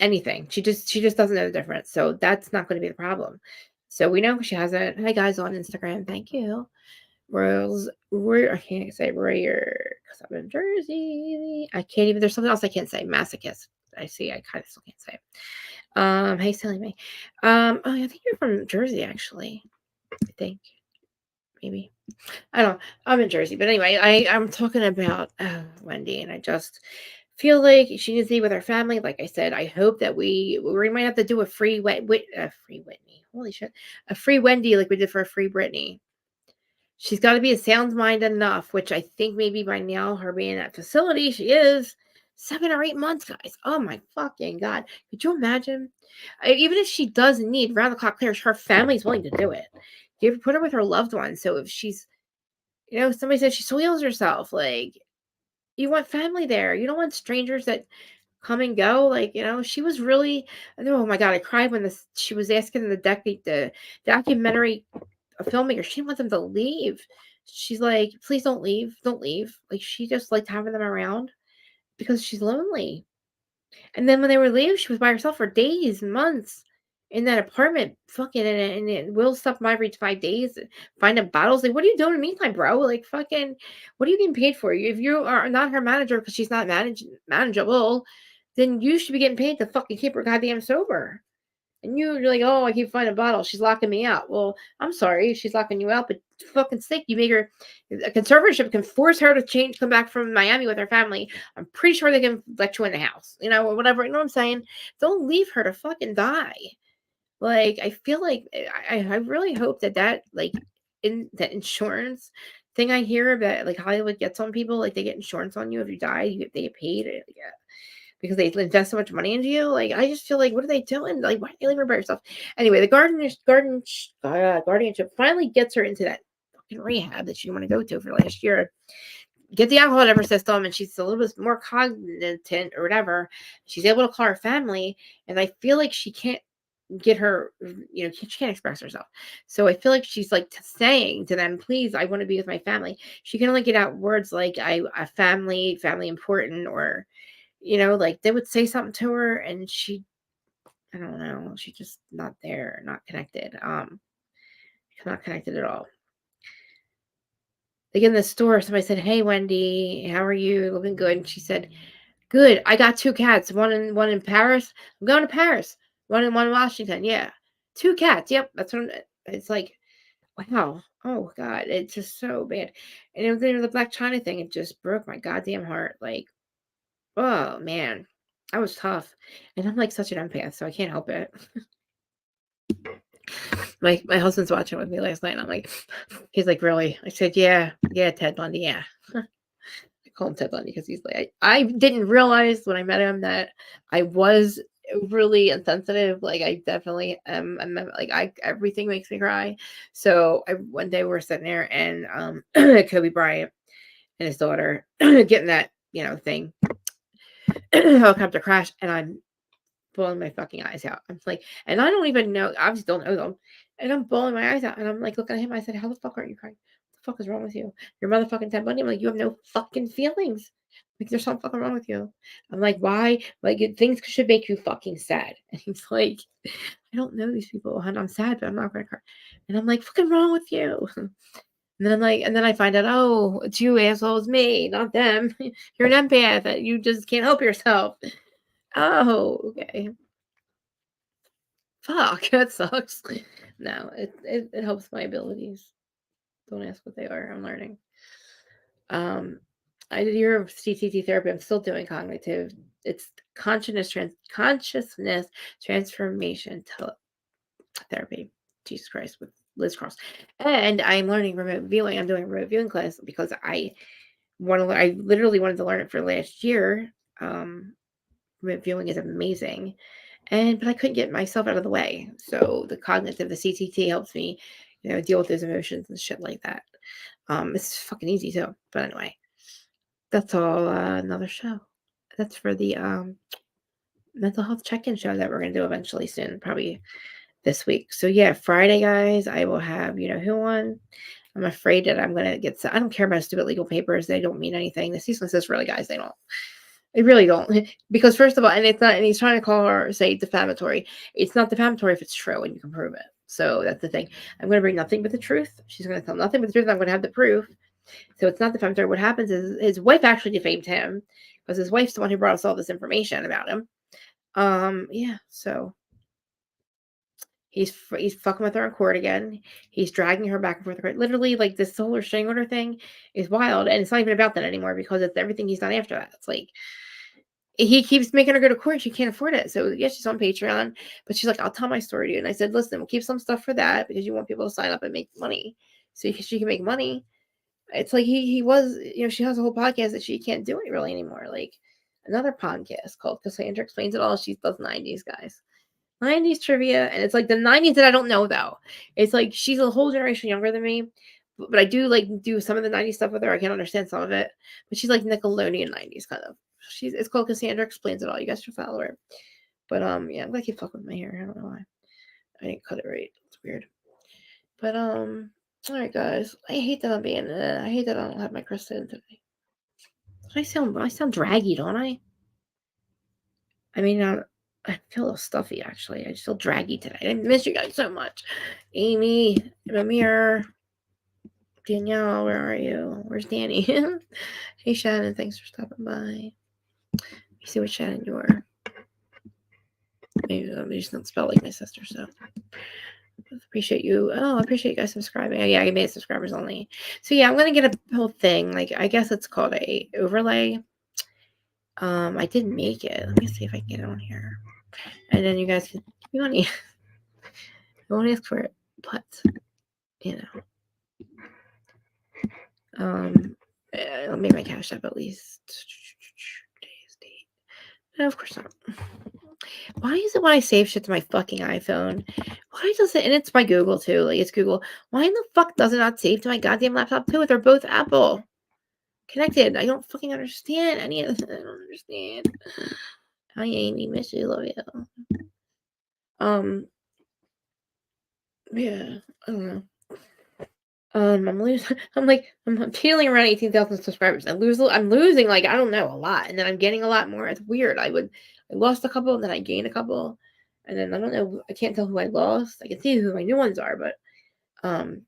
anything. She just doesn't know the difference. So that's not going to be the problem. So we know she hasn't. Hi guys on Instagram. Thank you. I can't say Royer because I'm in Jersey. I can't even. There's something else I can't say. Masochist. I see. I kind of still can't say. Hey, silly me. Oh, I think you're from Jersey, actually. I think maybe. I don't know. I'm in Jersey, but anyway, I'm talking about Wendy, and I just feel like she needs to be with her family. Like I said, I hope that we might have to do a free free Whitney. Holy shit, a free Wendy like we did for a free Brittany. She's got to be a sound mind enough, which I think maybe by now, her being at facility, she is 7 or 8 months, guys. Oh my fucking God. Could you imagine? Even if she does need round the clock clears, her family's willing to do it. You ever put her with her loved one? So if she's, somebody says she soils herself, like, you want family there. You don't want strangers that come and go. Like, she was really, oh my God, I cried when she was asking the documentary a filmmaker. She didn't want them to leave. She's like, please don't leave. Don't leave. Like, she just liked having them around because she's lonely. And then when they were leaving, she was by herself for days and months in that apartment, fucking, and Will stopped by every 5 days, finding bottles. Like, what are you doing in the meantime, bro? Like, fucking, what are you getting paid for? If you are not her manager because she's not manageable, then you should be getting paid to fucking keep her goddamn sober. And you're like, oh, I keep finding a bottle. She's locking me out. Well, I'm sorry, she's locking you out, but fucking sake, you make her a conservatorship can force her to come back from Miami with her family. I'm pretty sure they can let you in the house, or whatever. You know what I'm saying? Don't leave her to fucking die. Like, I feel like I really hope that like in that insurance thing I hear that like Hollywood gets on people, like they get insurance on you if you die, they get paid. Yeah, because they invest so much money into you. Like, I just feel like, what are they doing? Like, why are you leaving her by yourself? Anyway, the guardianship finally gets her into that fucking rehab that she didn't want to go to for last year. Get the alcohol out of her system, and she's a little bit more cognizant or whatever. She's able to call her family, and I feel like she can't get her, she can't express herself. So I feel like she's like saying to them, please, I want to be with my family. She can only get out words like a family important, or like they would say something to her and I don't know, she's just not there, not connected. Not connected at all. Like in the store, somebody said, hey Wendy, how are you? Looking good. And she said, good. I got 2 cats. One in Paris. I'm going to Paris. One in Washington. Yeah. 2 cats. Yep. That's what it's like. Wow. Oh God. It's just so bad. And it was the Black China thing. It just broke my goddamn heart. Like, oh man. That was tough. And I'm like such an empath, so I can't help it. My husband's watching with me last night, and I'm like, he's like, really? I said, yeah, Ted Bundy, yeah. I call him Ted Bundy because he's like, I didn't realize when I met him that I was really insensitive. Like, I definitely am. Everything makes me cry. So one day we're sitting there, and Kobe Bryant and his daughter getting that thing helicopter crash, and I'm bawling my fucking eyes out. I'm like, and I don't even know, I just don't know them. And I'm bawling my eyes out. And I'm like looking at him. I said, how the fuck aren't you crying? What the fuck is wrong with you? You're motherfucking Ted Bundy. I'm like, you have no fucking feelings. Like, there's something fucking wrong with you. I'm like, why? Like, things should make you fucking sad. And he's like, I don't know these people. And I'm sad, but I'm not going to cry. And I'm like, fucking wrong with you. And then I'm like, and then I find out, oh, it's you assholes, me, not them. You're an empath. You just can't help yourself. Oh, okay. Fuck, that sucks. No, it helps my abilities. Don't ask what they are. I'm learning. I did a year of CTT therapy. I'm still doing cognitive. It's consciousness transformation therapy. Jesus Christ, with Liz Cross. And I'm learning remote viewing. I'm doing a remote viewing class because I want to. I literally wanted to learn it for last year. Remote viewing is amazing. But I couldn't get myself out of the way. So the cognitive, the CTT helps me, deal with those emotions and shit like that. It's fucking easy too. But anyway, that's all another show. That's for the mental health check-in show that we're gonna do eventually soon, probably this week. So yeah, Friday, guys, I will have who on. I'm afraid that I'm gonna get. I don't care about stupid legal papers. They don't mean anything. The cease and desist, really, guys, they don't. They really don't. Because first of all, and it's not, and he's trying to call her, say, defamatory. It's not defamatory if it's true and you can prove it. So that's the thing. I'm going to bring nothing but the truth. She's going to tell nothing but the truth. I'm going to have the proof. So it's not defamatory. What happens is his wife actually defamed him because his wife's the one who brought us all this information about him. Yeah. So he's fucking with her in court again. He's dragging her back and forth. Literally, like, this whole restraining order thing is wild, and it's not even about that anymore because it's everything he's done after that. It's like, he keeps making her go to court. She can't afford it. So yeah, she's on Patreon, but she's like, I'll tell my story to you. And I said, listen, we'll keep some stuff for that because you want people to sign up and make money. So she can make money. It's like he was, she has a whole podcast that she can't do it really anymore. Like, another podcast called Cassandra Explains It All. She does 90s, guys. 90s trivia. And it's like the 90s that I don't know, though. It's like she's a whole generation younger than me. But I do do some of the 90s stuff with her. I can't understand some of it. But she's like Nickelodeon 90s kind of. It's called Cassandra Explains It All. You guys should follow her. But yeah, I'm gonna keep fucking with my hair. I don't know why. I didn't cut it right. It's weird. But all right, guys. I hate that I'm being. I hate that I don't have my Kristen today. I sound draggy, don't I? I mean, I feel a little stuffy actually. I just feel draggy today. I miss you guys so much. Amy, Amir, Danielle, where are you? Where's Danny? Hey Shannon, thanks for stopping by. You see what Shannon you are. She's not spelled like my sister, so appreciate you. Oh, I appreciate you guys subscribing. Oh, yeah, I made subscribers only. So yeah, I'm gonna get a whole thing. Like I guess it's called a overlay. I did make it. Let me see if I can get it on here. And then you guys can you won't ask for it, but you know. I'll make my cash up at least. Today's date. No, of course not. Why is it when I save shit to my fucking iPhone? Why does it? And it's my Google too. Like it's Google. Why in the fuck does it not save to my goddamn laptop too? They're both Apple connected. I don't fucking understand any of this. I don't understand. Hi Amy, miss you, love you. Yeah, I don't know. I'm losing. I'm feeling around 18,000 subscribers. I'm losing like I don't know a lot, and then I'm getting a lot more. It's weird. I lost a couple, and then I gained a couple, and then I don't know. I can't tell who I lost. I can see who my new ones are, but and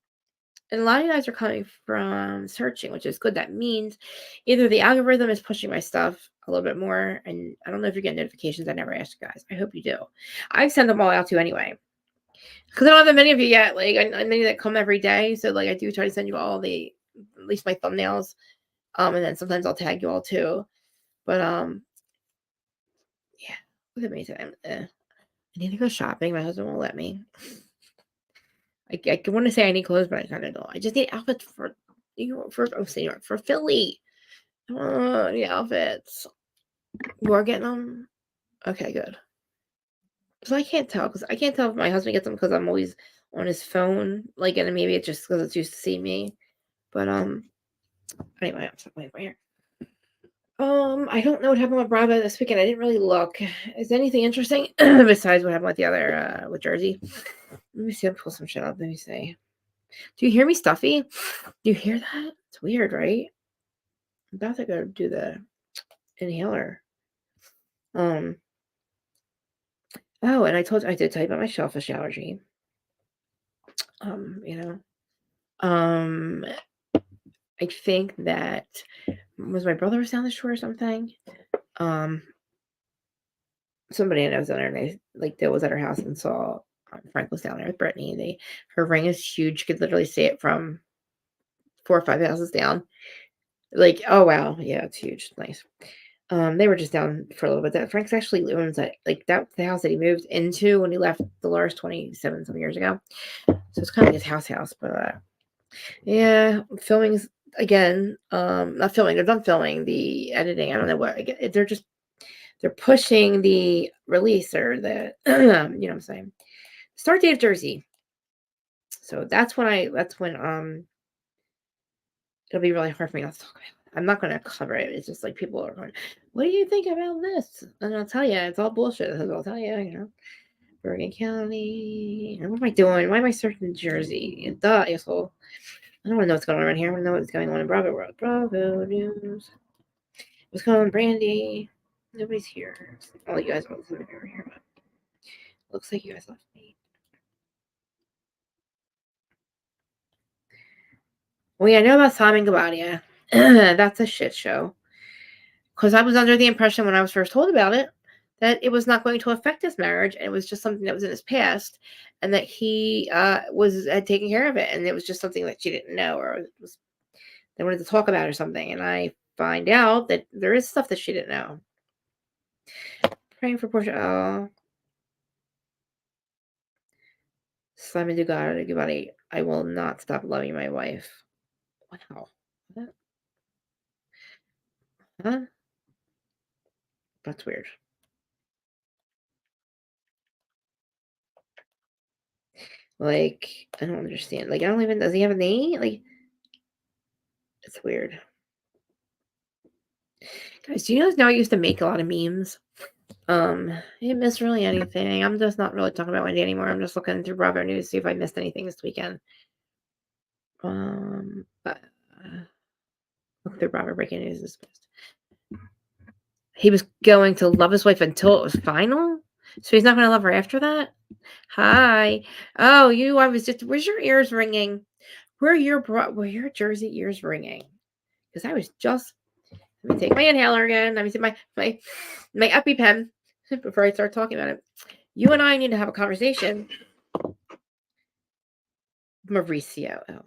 a lot of you guys are coming from searching, which is good. That means either the algorithm is pushing my stuff a little bit more, and I don't know if you're getting notifications. I never asked you guys. I hope you do. I send them all out to you anyway. Because I don't have that many of you yet. Like, I many that come every day. So, like, I do try to send you all at least my thumbnails. And then sometimes I'll tag you all too. But, yeah. Look at me today. I need to go shopping. My husband won't let me. I want to say I need clothes, but I kind of don't. I just need outfits for for Philly. The outfits. You are getting them? Okay, good. So I can't tell if my husband gets them because I'm always on his phone. Like, and maybe it's just because it's used to see me. But anyway, I'm stuck right here. I don't know what happened with Bravo this weekend. I didn't really look. Is anything interesting besides what happened with the other with Jersey? Let me see. I'll pull some shit up. Let me see. Do you hear me stuffy? Do you hear that? It's weird, right? I'm about to go do the inhaler. Oh, and I did tell you about my shellfish allergy. You know. I think that was my brother was down the shore or something. Somebody I know was down there, and they was at her house and saw Frank was down there with Brittany. Her ring is huge. You could literally see it from 4 or 5 houses down. Like, oh wow, yeah, it's huge, nice. They were just down for a little bit. That Frank's actually owns that, like that's the house that he moved into when he left Dolores 27 some years ago. So it's kind of like his house, but yeah, filming's again. Not filming. They're done filming. The editing. I don't know what. They're pushing the release or the you know what I'm saying. Start date of Jersey. So that's when it'll be really hard for me not to talk about it. I'm not going to cover it. It's just like people are going, what do you think about this? And I'll tell you, it's all bullshit. I'll tell you, Bergen County. What am I doing? Why am I searching Jersey? Duh, asshole. I don't want to know what's going on around here. I want to know what's going on in Bravo World. Bravo News. What's going on, Brandy? Nobody's here. All you guys want to over here, but looks like you guys left me. Well, yeah, I know about Simon Gabadia. That's a shit show. Because I was under the impression when I was first told about it that it was not going to affect his marriage, and it was just something that was in his past, and that he had taken care of it, and it was just something that she didn't know, or they wanted to talk about or something. And I find out that there is stuff that she didn't know. Praying for Portia. Oh. Simon Gabadia. I will not stop loving my wife. Wow. Huh? That's weird. Like, I don't understand. Like, I don't even, does he have a name? Like, it's weird. Guys, do you guys know I used to make a lot of memes? I didn't miss really anything. I'm just not really talking about Wendy anymore. I'm just looking through Bravo News to see if I missed anything this weekend. But, look through Bravo Breaking News this week. He was going to love his wife until it was final? So he's not going to love her after that? Hi. Oh, where's your ears ringing? Were your Jersey ears ringing? Because I was just, let me take my inhaler again. Let me see my EpiPen before I start talking about it. You and I need to have a conversation. Mauricio. Oh.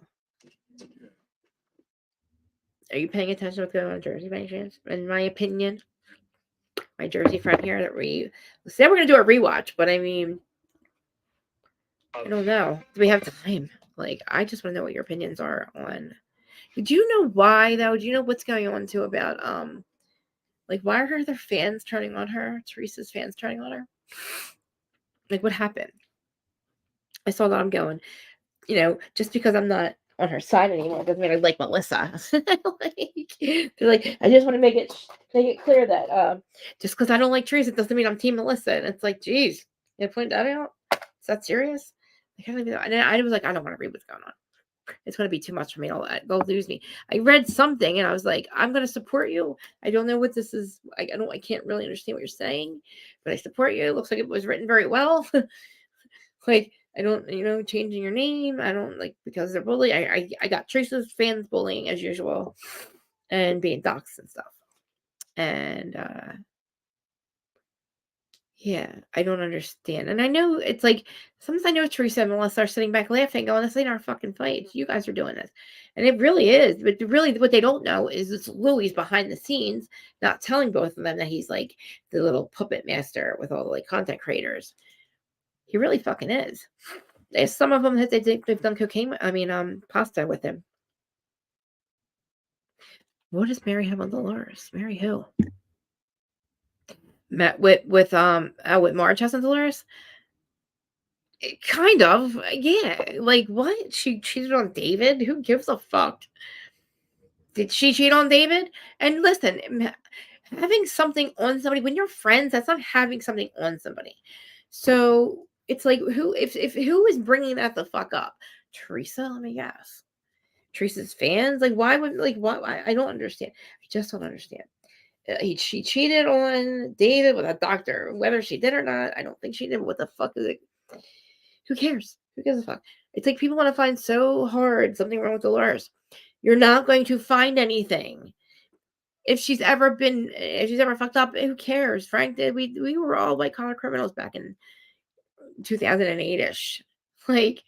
Are you paying attention to what's going on in Jersey by any chance? In my opinion, my Jersey friend here that we said we're going to do a rewatch, but I mean, I don't know. Do we have time? Like, I just want to know what your opinions are on. Do you know why, though? Do you know what's going on, too, about, like, why are their fans turning on her? Teresa's fans turning on her? Like, what happened? I saw that I'm going, you know, just because I'm not on her side anymore doesn't mean I like Melissa. Like, I just want to make it clear that just because I don't like Teresa doesn't mean I'm Team Melissa. And it's like, geez, you point that out? Is that serious? I can't even. And I was like, I don't want to read what's going on. It's going to be too much for me. They'll lose me. I read something and I was like, I'm going to support you. I don't know what this is. I can't really understand what you're saying, but I support you. It looks like it was written very well. Like, I don't, changing your name. I don't like because they're bullying. I got Teresa's fans bullying as usual and being doxxed and stuff. And yeah, I don't understand. And I know it's like sometimes I know Teresa and Melissa are sitting back laughing, going, this ain't our fucking fight. You guys are doing this. And it really is. But really what they don't know is it's Louis behind the scenes, not telling both of them that he's like the little puppet master with all the like content creators. He really fucking is. There's some of them that they've done cocaine, pasta with him. What does Mary have on Dolores? Mary who? Met with Marge has on Dolores? Kind of, yeah. Like what? She cheated on David? Who gives a fuck? Did she cheat on David? And listen, having something on somebody when you're friends, that's not having something on somebody. So it's like who if who is bringing that the fuck up? Teresa, let me guess. Teresa's fans, like why would like what? I don't understand. I just don't understand. She cheated on David with a doctor, whether she did or not. I don't think she did. What the fuck is it? Who cares? Who gives a fuck? It's like people want to find so hard something wrong with Dolores. You're not going to find anything. If she's ever fucked up, who cares? Frank did. We were all white collar criminals back in 2008-ish. Like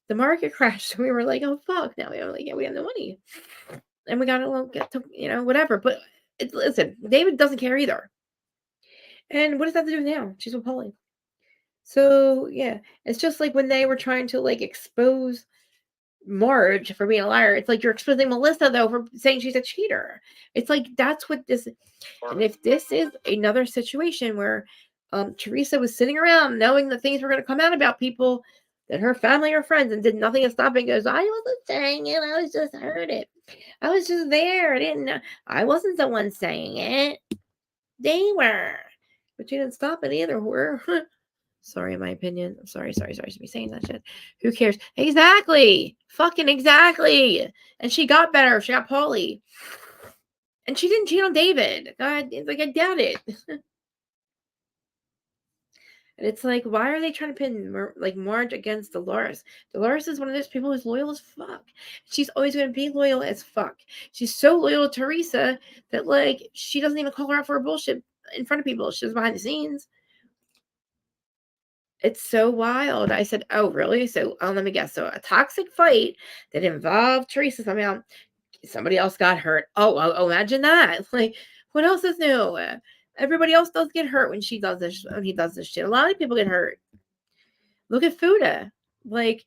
the market crashed. We were like, oh fuck. Now we have no money. And we gotta get to whatever. But listen, David doesn't care either. And what does that have to do now? She's with Paulie. So yeah, it's just like when they were trying to like expose Marge for being a liar. It's like you're exposing Melissa though for saying she's a cheater. It's like that's what this. And if this is another situation where Teresa was sitting around knowing that things were going to come out about people that her family or friends and did nothing to stop it, goes, I wasn't saying it. I was just heard it. I was just there. I didn't know. I wasn't the one saying it. They were. But you didn't stop it either, whore. Sorry, in my opinion. I'm sorry to be saying that shit. Who cares? Exactly. Fucking exactly. And she got better. She got Paulie. And she didn't cheat on David. God, like I doubt it. And it's like, why are they trying to pin Marge against Dolores? Dolores is one of those people who's loyal as fuck. She's always going to be loyal as fuck. She's so loyal to Teresa that like she doesn't even call her out for her bullshit in front of people. She's behind the scenes. It's so wild. I said, oh, really? So let me guess. So a toxic fight that involved Teresa somehow, somebody else got hurt. Oh, imagine that. Like, what else is new? Everybody else does get hurt when he does this shit. A lot of people get hurt. Look at Fuda. Like,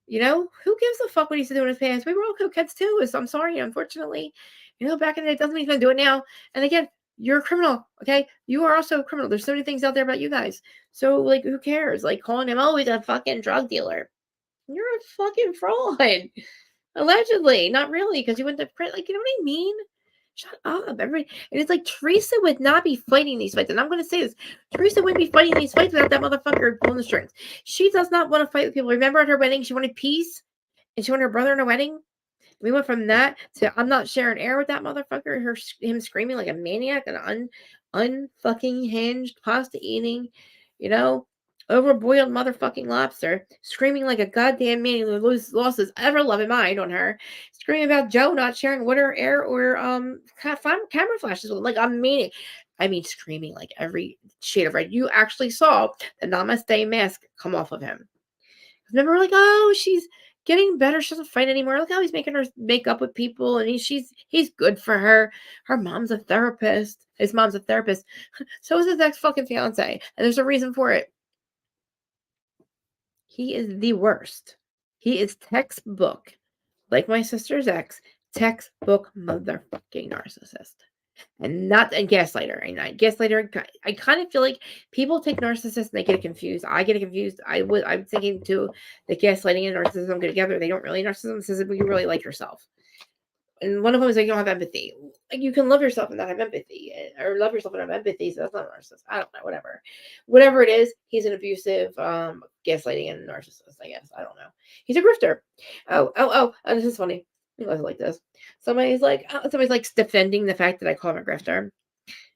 who gives a fuck what he's doing in his pants? We were all cokeheads too. So I'm sorry, unfortunately. Back in the day, it doesn't mean he's going to do it now. And again, you're a criminal, okay? You are also a criminal. There's so many things out there about you guys. So, like, who cares? Like, calling him, oh, he's a fucking drug dealer. You're a fucking fraud. Allegedly. Not really, because you went to print. Like, you know what I mean? Shut up, everybody. And it's like, Teresa would not be fighting these fights. And I'm going to say this. Teresa wouldn't be fighting these fights without that motherfucker pulling the strings. She does not want to fight with people. Remember at her wedding, she wanted peace? And she wanted her brother in her wedding? We went from that to I'm not sharing air with that motherfucker. Him screaming like a maniac, an unfucking hinged, pasta eating, overboiled motherfucking lobster, screaming like a goddamn man who lost his ever loving mind on her, screaming about Joe not sharing water, air, or camera flashes with him, like a maniac. I mean, screaming like every shade of red. You actually saw the Namaste mask come off of him. Remember, we're like, oh, she's getting better. She doesn't fight anymore. Look how he's making her make up with people, and he's good for her. Her mom's a therapist. His mom's a therapist. So is his ex fucking fiance, and there's a reason for it. He is the worst. He is textbook, like my sister's ex, textbook motherfucking narcissist. And not a gaslighter. And gaslighter, I kind of feel like people take narcissists and they get it confused. I get it confused. I'm thinking too that gaslighting and narcissism go together. They don't really. Narcissism says that you really like yourself. And one of them is like, you don't have empathy. Like, you can love yourself and not have empathy, or love yourself and have empathy. So that's not a narcissist. I don't know. Whatever it is, he's an abusive, gaslighting and narcissist. I guess I don't know. He's a grifter. Oh! And this is funny. You guys like this. Somebody's like defending the fact that I call him a grifter,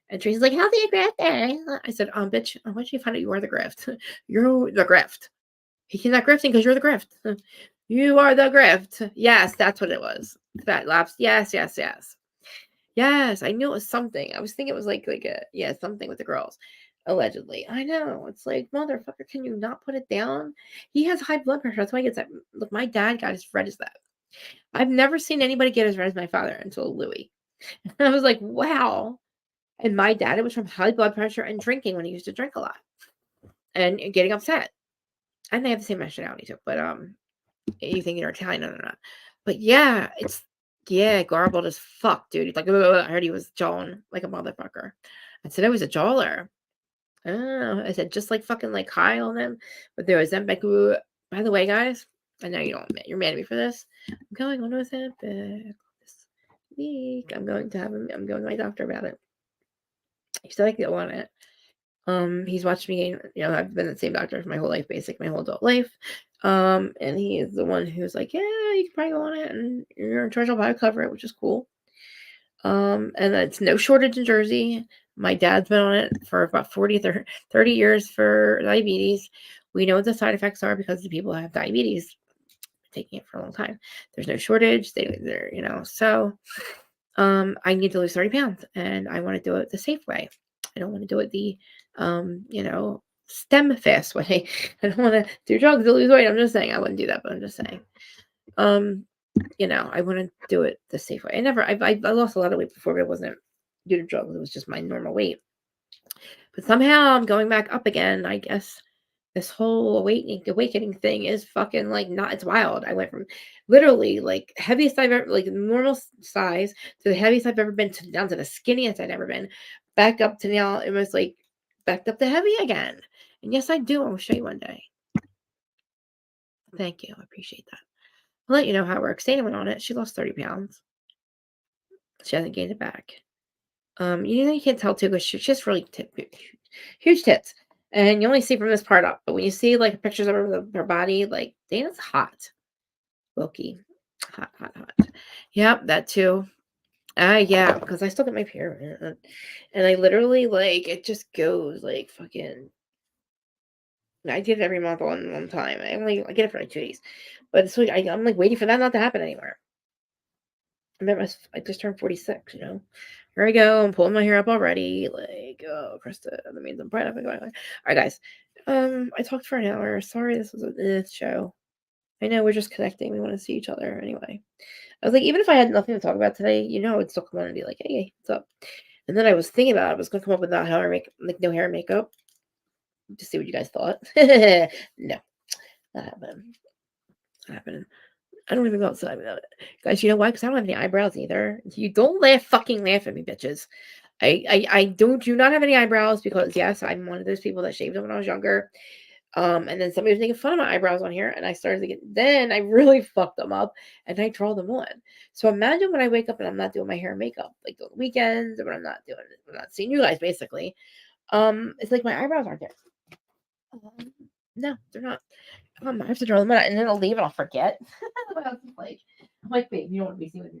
and Tracy's like, "How's he a grifter?" I said, "Bitch, why don't you find out you are the grift? You're the grift. He's not grifting because you're the grift. You are the grift. Yes, that's what it was. Fat laps. Yes. Yes, I knew it was something. I was thinking it was like something with the girls. Allegedly. I know. It's like, motherfucker, can you not put it down? He has high blood pressure. That's why he gets that. Look, my dad got as red as that. I've never seen anybody get as red as my father until Louis. And I was like, wow. And my dad, it was from high blood pressure and drinking when he used to drink a lot and getting upset. And they have the same nationality too. But you think you're Italian or not. But yeah, garbled as fuck, dude. He's like, I heard he was jawing like a motherfucker. I said, I was a jawer. Oh, I said, just like fucking like Kyle and them. But there was Ozempic. By the way, guys, I know you're mad at me for this. I'm going on Ozempic this week. I'm going to my doctor about it. He said I could go on it. He's watched me, I've been the same doctor for my whole life, basically my whole adult life. And he is the one who's like, yeah, you can probably go on it, and your insurance will probably cover it, which is cool. And it's no shortage in Jersey. My dad's been on it for about 30 years for diabetes. We know what the side effects are because the people that have diabetes are taking it for a long time. There's no shortage. They're, so I need to lose 30 pounds, and I want to do it the safe way. I don't want to do it the stem fast way. I don't want to do drugs to lose weight. I'm just saying I wouldn't do that, but I'm just saying. I want to do it the safe way. I lost a lot of weight before, but it wasn't due to drugs. It was just my normal weight. But somehow I'm going back up again. I guess this whole awakening thing is fucking it's wild. I went from literally like heaviest I've ever, like normal size, to the heaviest I've ever been, down to the skinniest I've ever been, back up to now it was like backed up to heavy again. And yes, I do. I'll show you one day. Thank you. I appreciate that. I'll let you know how it works. Dana went on it. She lost 30 pounds. She hasn't gained it back. You can't tell too, because she has really huge tits. And you only see from this part up. But when you see like pictures of her body, like Dana's hot. Loki. Hot. Yep, that too. Yeah, because I still get my period. And I literally it just goes like fucking. I get it every month on one time. I get it for like 2 days. But it's like I'm like waiting for that not to happen anymore. I just turned 46, Here I go. I'm pulling my hair up already. Like, oh, Krista, that means I'm bright up and going. All right, guys. I talked for an hour. Sorry, this was a show. I know we're just connecting. We want to see each other anyway. I was like, even if I had nothing to talk about today, I'd still come on and be like, hey, what's up? And then I was thinking about it. I was going to come up with no hair and makeup to see what you guys thought. No, not happening. I don't even go outside without it. Guys, you know why? Because I don't have any eyebrows either. You don't fucking laugh at me, bitches. I do not have any eyebrows because, yes, I'm one of those people that shaved them when I was younger. And then somebody was making fun of my eyebrows on here, and I started to then I really fucked them up, and I draw them on. So imagine when I wake up and I'm not doing my hair and makeup, like on the weekends, or when I'm not seeing you guys, basically. It's like my eyebrows aren't there. No, they're not. I have to draw them out, and then I'll leave and I'll forget. What else is like? I'm like, babe, you don't want to be seen with me.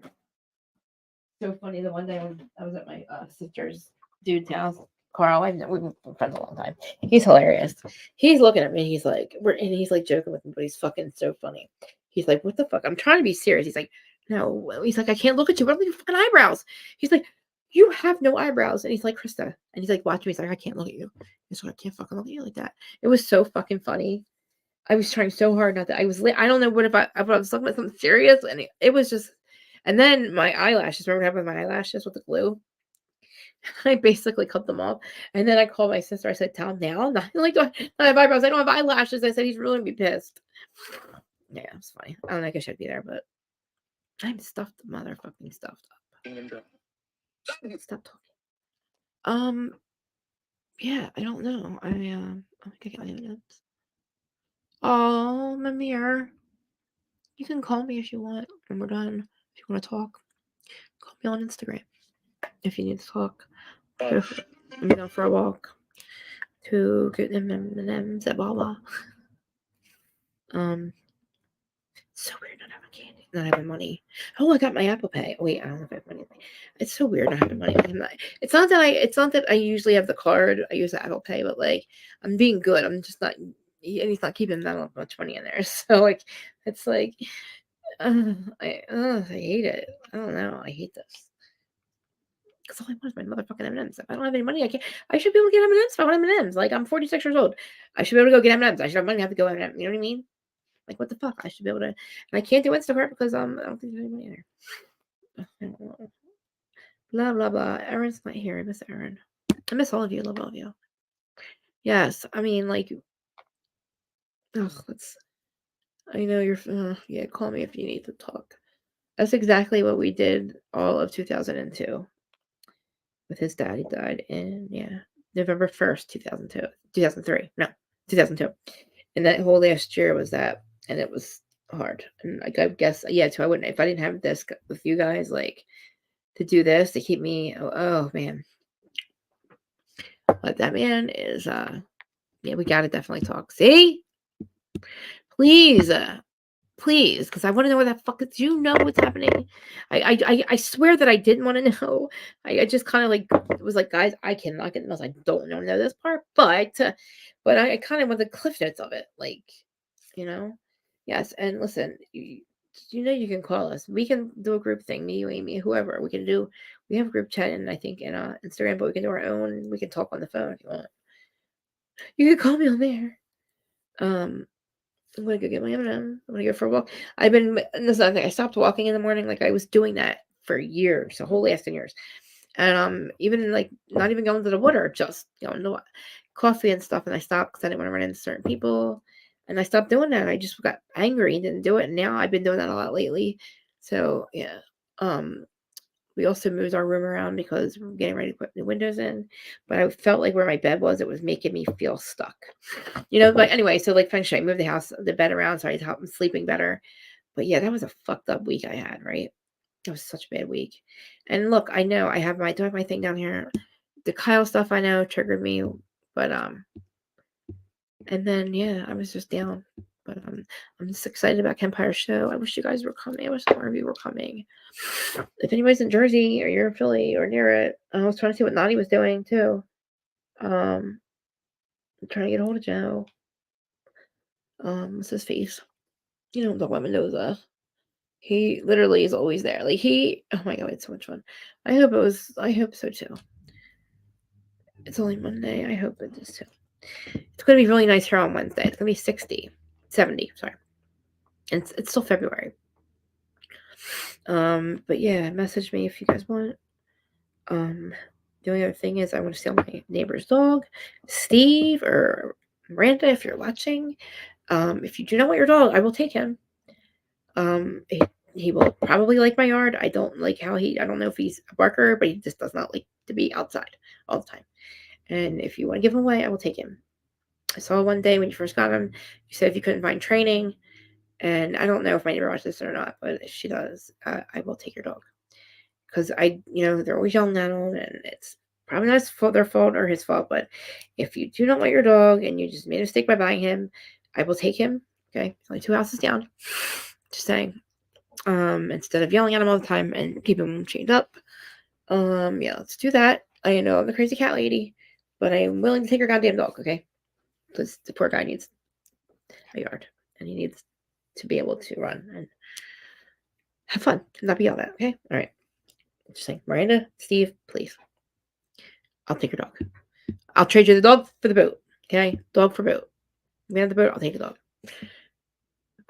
So funny. The one day when I was at my sister's dude's house, Carl, we've been friends a long time. He's hilarious. He's looking at me. He's like, he's like joking with me, but he's fucking so funny. He's like, what the fuck? I'm trying to be serious. He's like, no. He's like, I can't look at you. What are your fucking eyebrows? He's like, you have no eyebrows. And he's like, Krista. And he's like, watching me. He's like, I can't look at you. He's like, I can't fucking look at you like that. It was so fucking funny. I was trying so hard not to. I don't know what if I was talking about something serious. And it was just, and then my eyelashes, remember what happened with my eyelashes with the glue? I basically cut them off. And then I called my sister. I said, tell him now. I'm not, like, I have eyebrows. I don't have eyelashes. I said, he's really going to be pissed. Yeah, it's funny. I don't think I should be there, but I'm stuffed, motherfucking stuffed up. Stop talking. Yeah, I don't know. I think I get my evidence. Oh, my mirror. You can call me if you want when we're done. If you want to talk, call me on Instagram. If you need to talk, I'm going for a walk to get M&M's at Wawa. So weird not having candy, not having money. Oh, I got my Apple Pay. Oh, wait, I don't know if I have money. It's so weird not having money. It's not that I usually have the card. I use the Apple Pay, but like I'm being good. I'm just not, and he's not keeping that much money in there. So like, it's like, I hate it. I don't know. I hate this. Because all I want is my motherfucking M&Ms. If I don't have any money, I should be able to get M&Ms if I want M&Ms. Like, I'm 46 years old. I should be able to go get M&Ms. I should have money to have to go M&Ms. You know what I mean? Like, what the fuck? I should be able to. And I can't do Instacart because I don't think there's any money in there. I don't know. Blah, blah, blah. Erin's not here. I miss Erin. I miss all of you. Love all of you. Yes. I mean, like, I know you're, yeah, call me if you need to talk. That's exactly what we did all of 2002 with his dad. He died in, November 1st, 2002. 2003. No, 2002. And that whole last year was that. And it was hard. And like, I guess, so I wouldn't, if I didn't have this with you guys, like, to do this, to keep me, oh man. But that man is, we got to definitely talk. See? Please, because I want to know what the fuck. Do you know what's happening? I swear that I didn't want to know. I just kind of like was like, guys, I cannot get the most. I don't know this part, but I kind of want the cliff notes of it, like, you know. Yes, and listen, you know you can call us. We can do a group thing. Me, you, Amy, whoever. We have a group chat, and I think in Instagram, but we can do our own. We can talk on the phone if you want. You can call me on there. I'm gonna go get my M&Ms. I'm gonna go for a walk. This is another thing. I stopped walking in the morning. Like, I was doing that for years, a whole last 10 years. And even like not even going to the water, just going to coffee and stuff. And I stopped because I didn't want to run into certain people. And I stopped doing that. I just got angry and didn't do it. And now I've been doing that a lot lately. So yeah. We also moved our room around because we're getting ready to put new windows in. But I felt like where my bed was, it was making me feel stuck. But anyway, so like feng shui, I moved the bed around so I help him sleeping better. But yeah, that was a fucked up week I had, right? It was such a bad week. And look, I know do I have my thing down here. The Kyle stuff I know triggered me, but and then I was just down. But I'm just excited about Empire Show. I wish you guys were coming. I wish more of you were coming. If anybody's in Jersey or you're in Philly or near it, I was trying to see what Nani was doing too. I'm trying to get a hold of Joe. What's his face? The woman knows. He literally is always there. Like, oh my god, it's so much fun. I hope so too. It's only Monday. I hope it is too. It's going to be really nice here on Wednesday. It's going to be 70, sorry. And it's still February. But yeah, message me if you guys want. The only other thing is I want to steal my neighbor's dog, Steve or Miranda, if you're watching. If you do not want your dog, I will take him. He will probably like my yard. I don't like I don't know if he's a barker, but he just does not like to be outside all the time. And if you want to give him away, I will take him. I saw one day when you first got him, you said if you couldn't find training, and I don't know if my neighbor watches this or not, but if she does, I will take your dog. Because they're always yelling at him, and it's probably not their fault or his fault, but if you do not want your dog and you just made a mistake by buying him, I will take him. Okay, it's only 2 houses down. Just saying. Instead of yelling at him all the time and keeping him chained up. Let's do that. I know I'm the crazy cat lady, but I am willing to take your goddamn dog, okay? Because the poor guy needs a yard, and he needs to be able to run and have fun and not be yelled at, okay? All right. Just saying, Miranda, Steve, please. I'll take your dog. I'll trade you the dog for the boat. Okay? Dog for boat. We have the boat, I'll take the dog.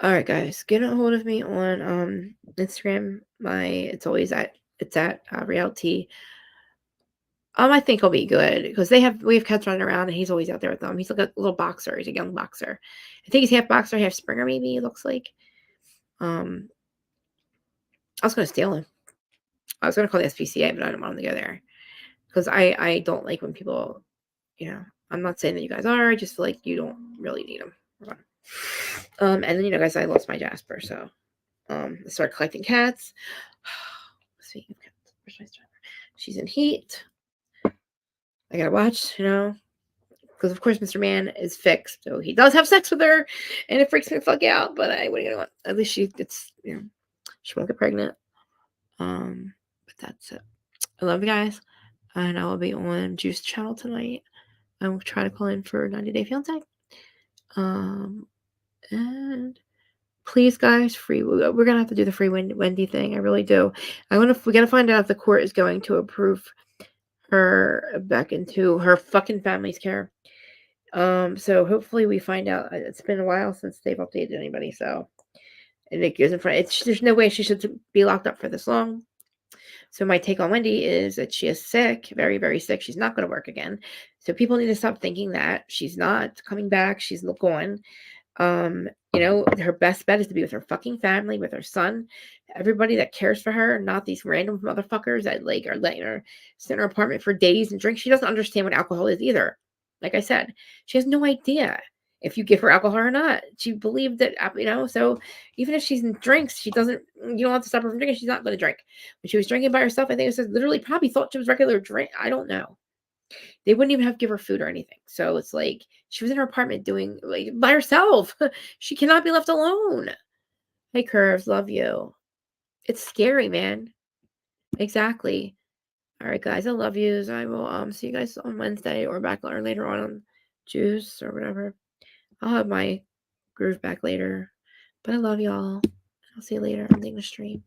Alright, guys. Get a hold of me on Instagram. It's at reality. I think he'll be good because we have cats running around and he's always out there with them. He's like a little boxer. He's a young boxer. I think he's half boxer, half Springer. Maybe it looks like. I was gonna steal him. I was gonna call the SPCA, but I don't want him to go there because I don't like when people, I'm not saying that you guys are. I just feel like you don't really need them. And then guys, I lost my Jasper, so I started collecting cats. Speaking of cats, where's my Jasper? She's in heat. I gotta watch, because of course Mr. Man is fixed, so he does have sex with her, and it freaks me the fuck out. But what are you gonna want? At least she gets, she won't get pregnant. But that's it. I love you guys, and I will be on Juice channel tonight. I will try to call in for 90 Day Fiance. And please, guys, we're gonna have to do the free Wendy thing. I really do. We gotta find out if the court is going to approve her back into her fucking family's care. So hopefully we find out. It's been a while since they've updated anybody, so and it goes in front. There's no way she should be locked up for this long. So my take on Wendy is that she is sick, very, very sick. She's not going to work again. So people need to stop thinking that she's not coming back. She's gone. Her best bet is to be with her fucking family, with her son, everybody that cares for her, not these random motherfuckers that are letting her sit in her apartment for days and drink. She doesn't understand what alcohol is either. Like I said, she has no idea if you give her alcohol or not. She believed that, so even if she's in drinks, you don't have to stop her from drinking. She's not going to drink. When she was drinking by herself, I think it says literally probably thought she was regular drink. I don't know. They wouldn't even have to give her food or anything. So it's like she was in her apartment doing by herself. She cannot be left alone. Hey, Curves, love you. It's scary, man. Exactly. All right, guys, I love yous. I will see you guys on Wednesday or later on Juice or whatever. I'll have my groove back later. But I love y'all. I'll see you later on the stream.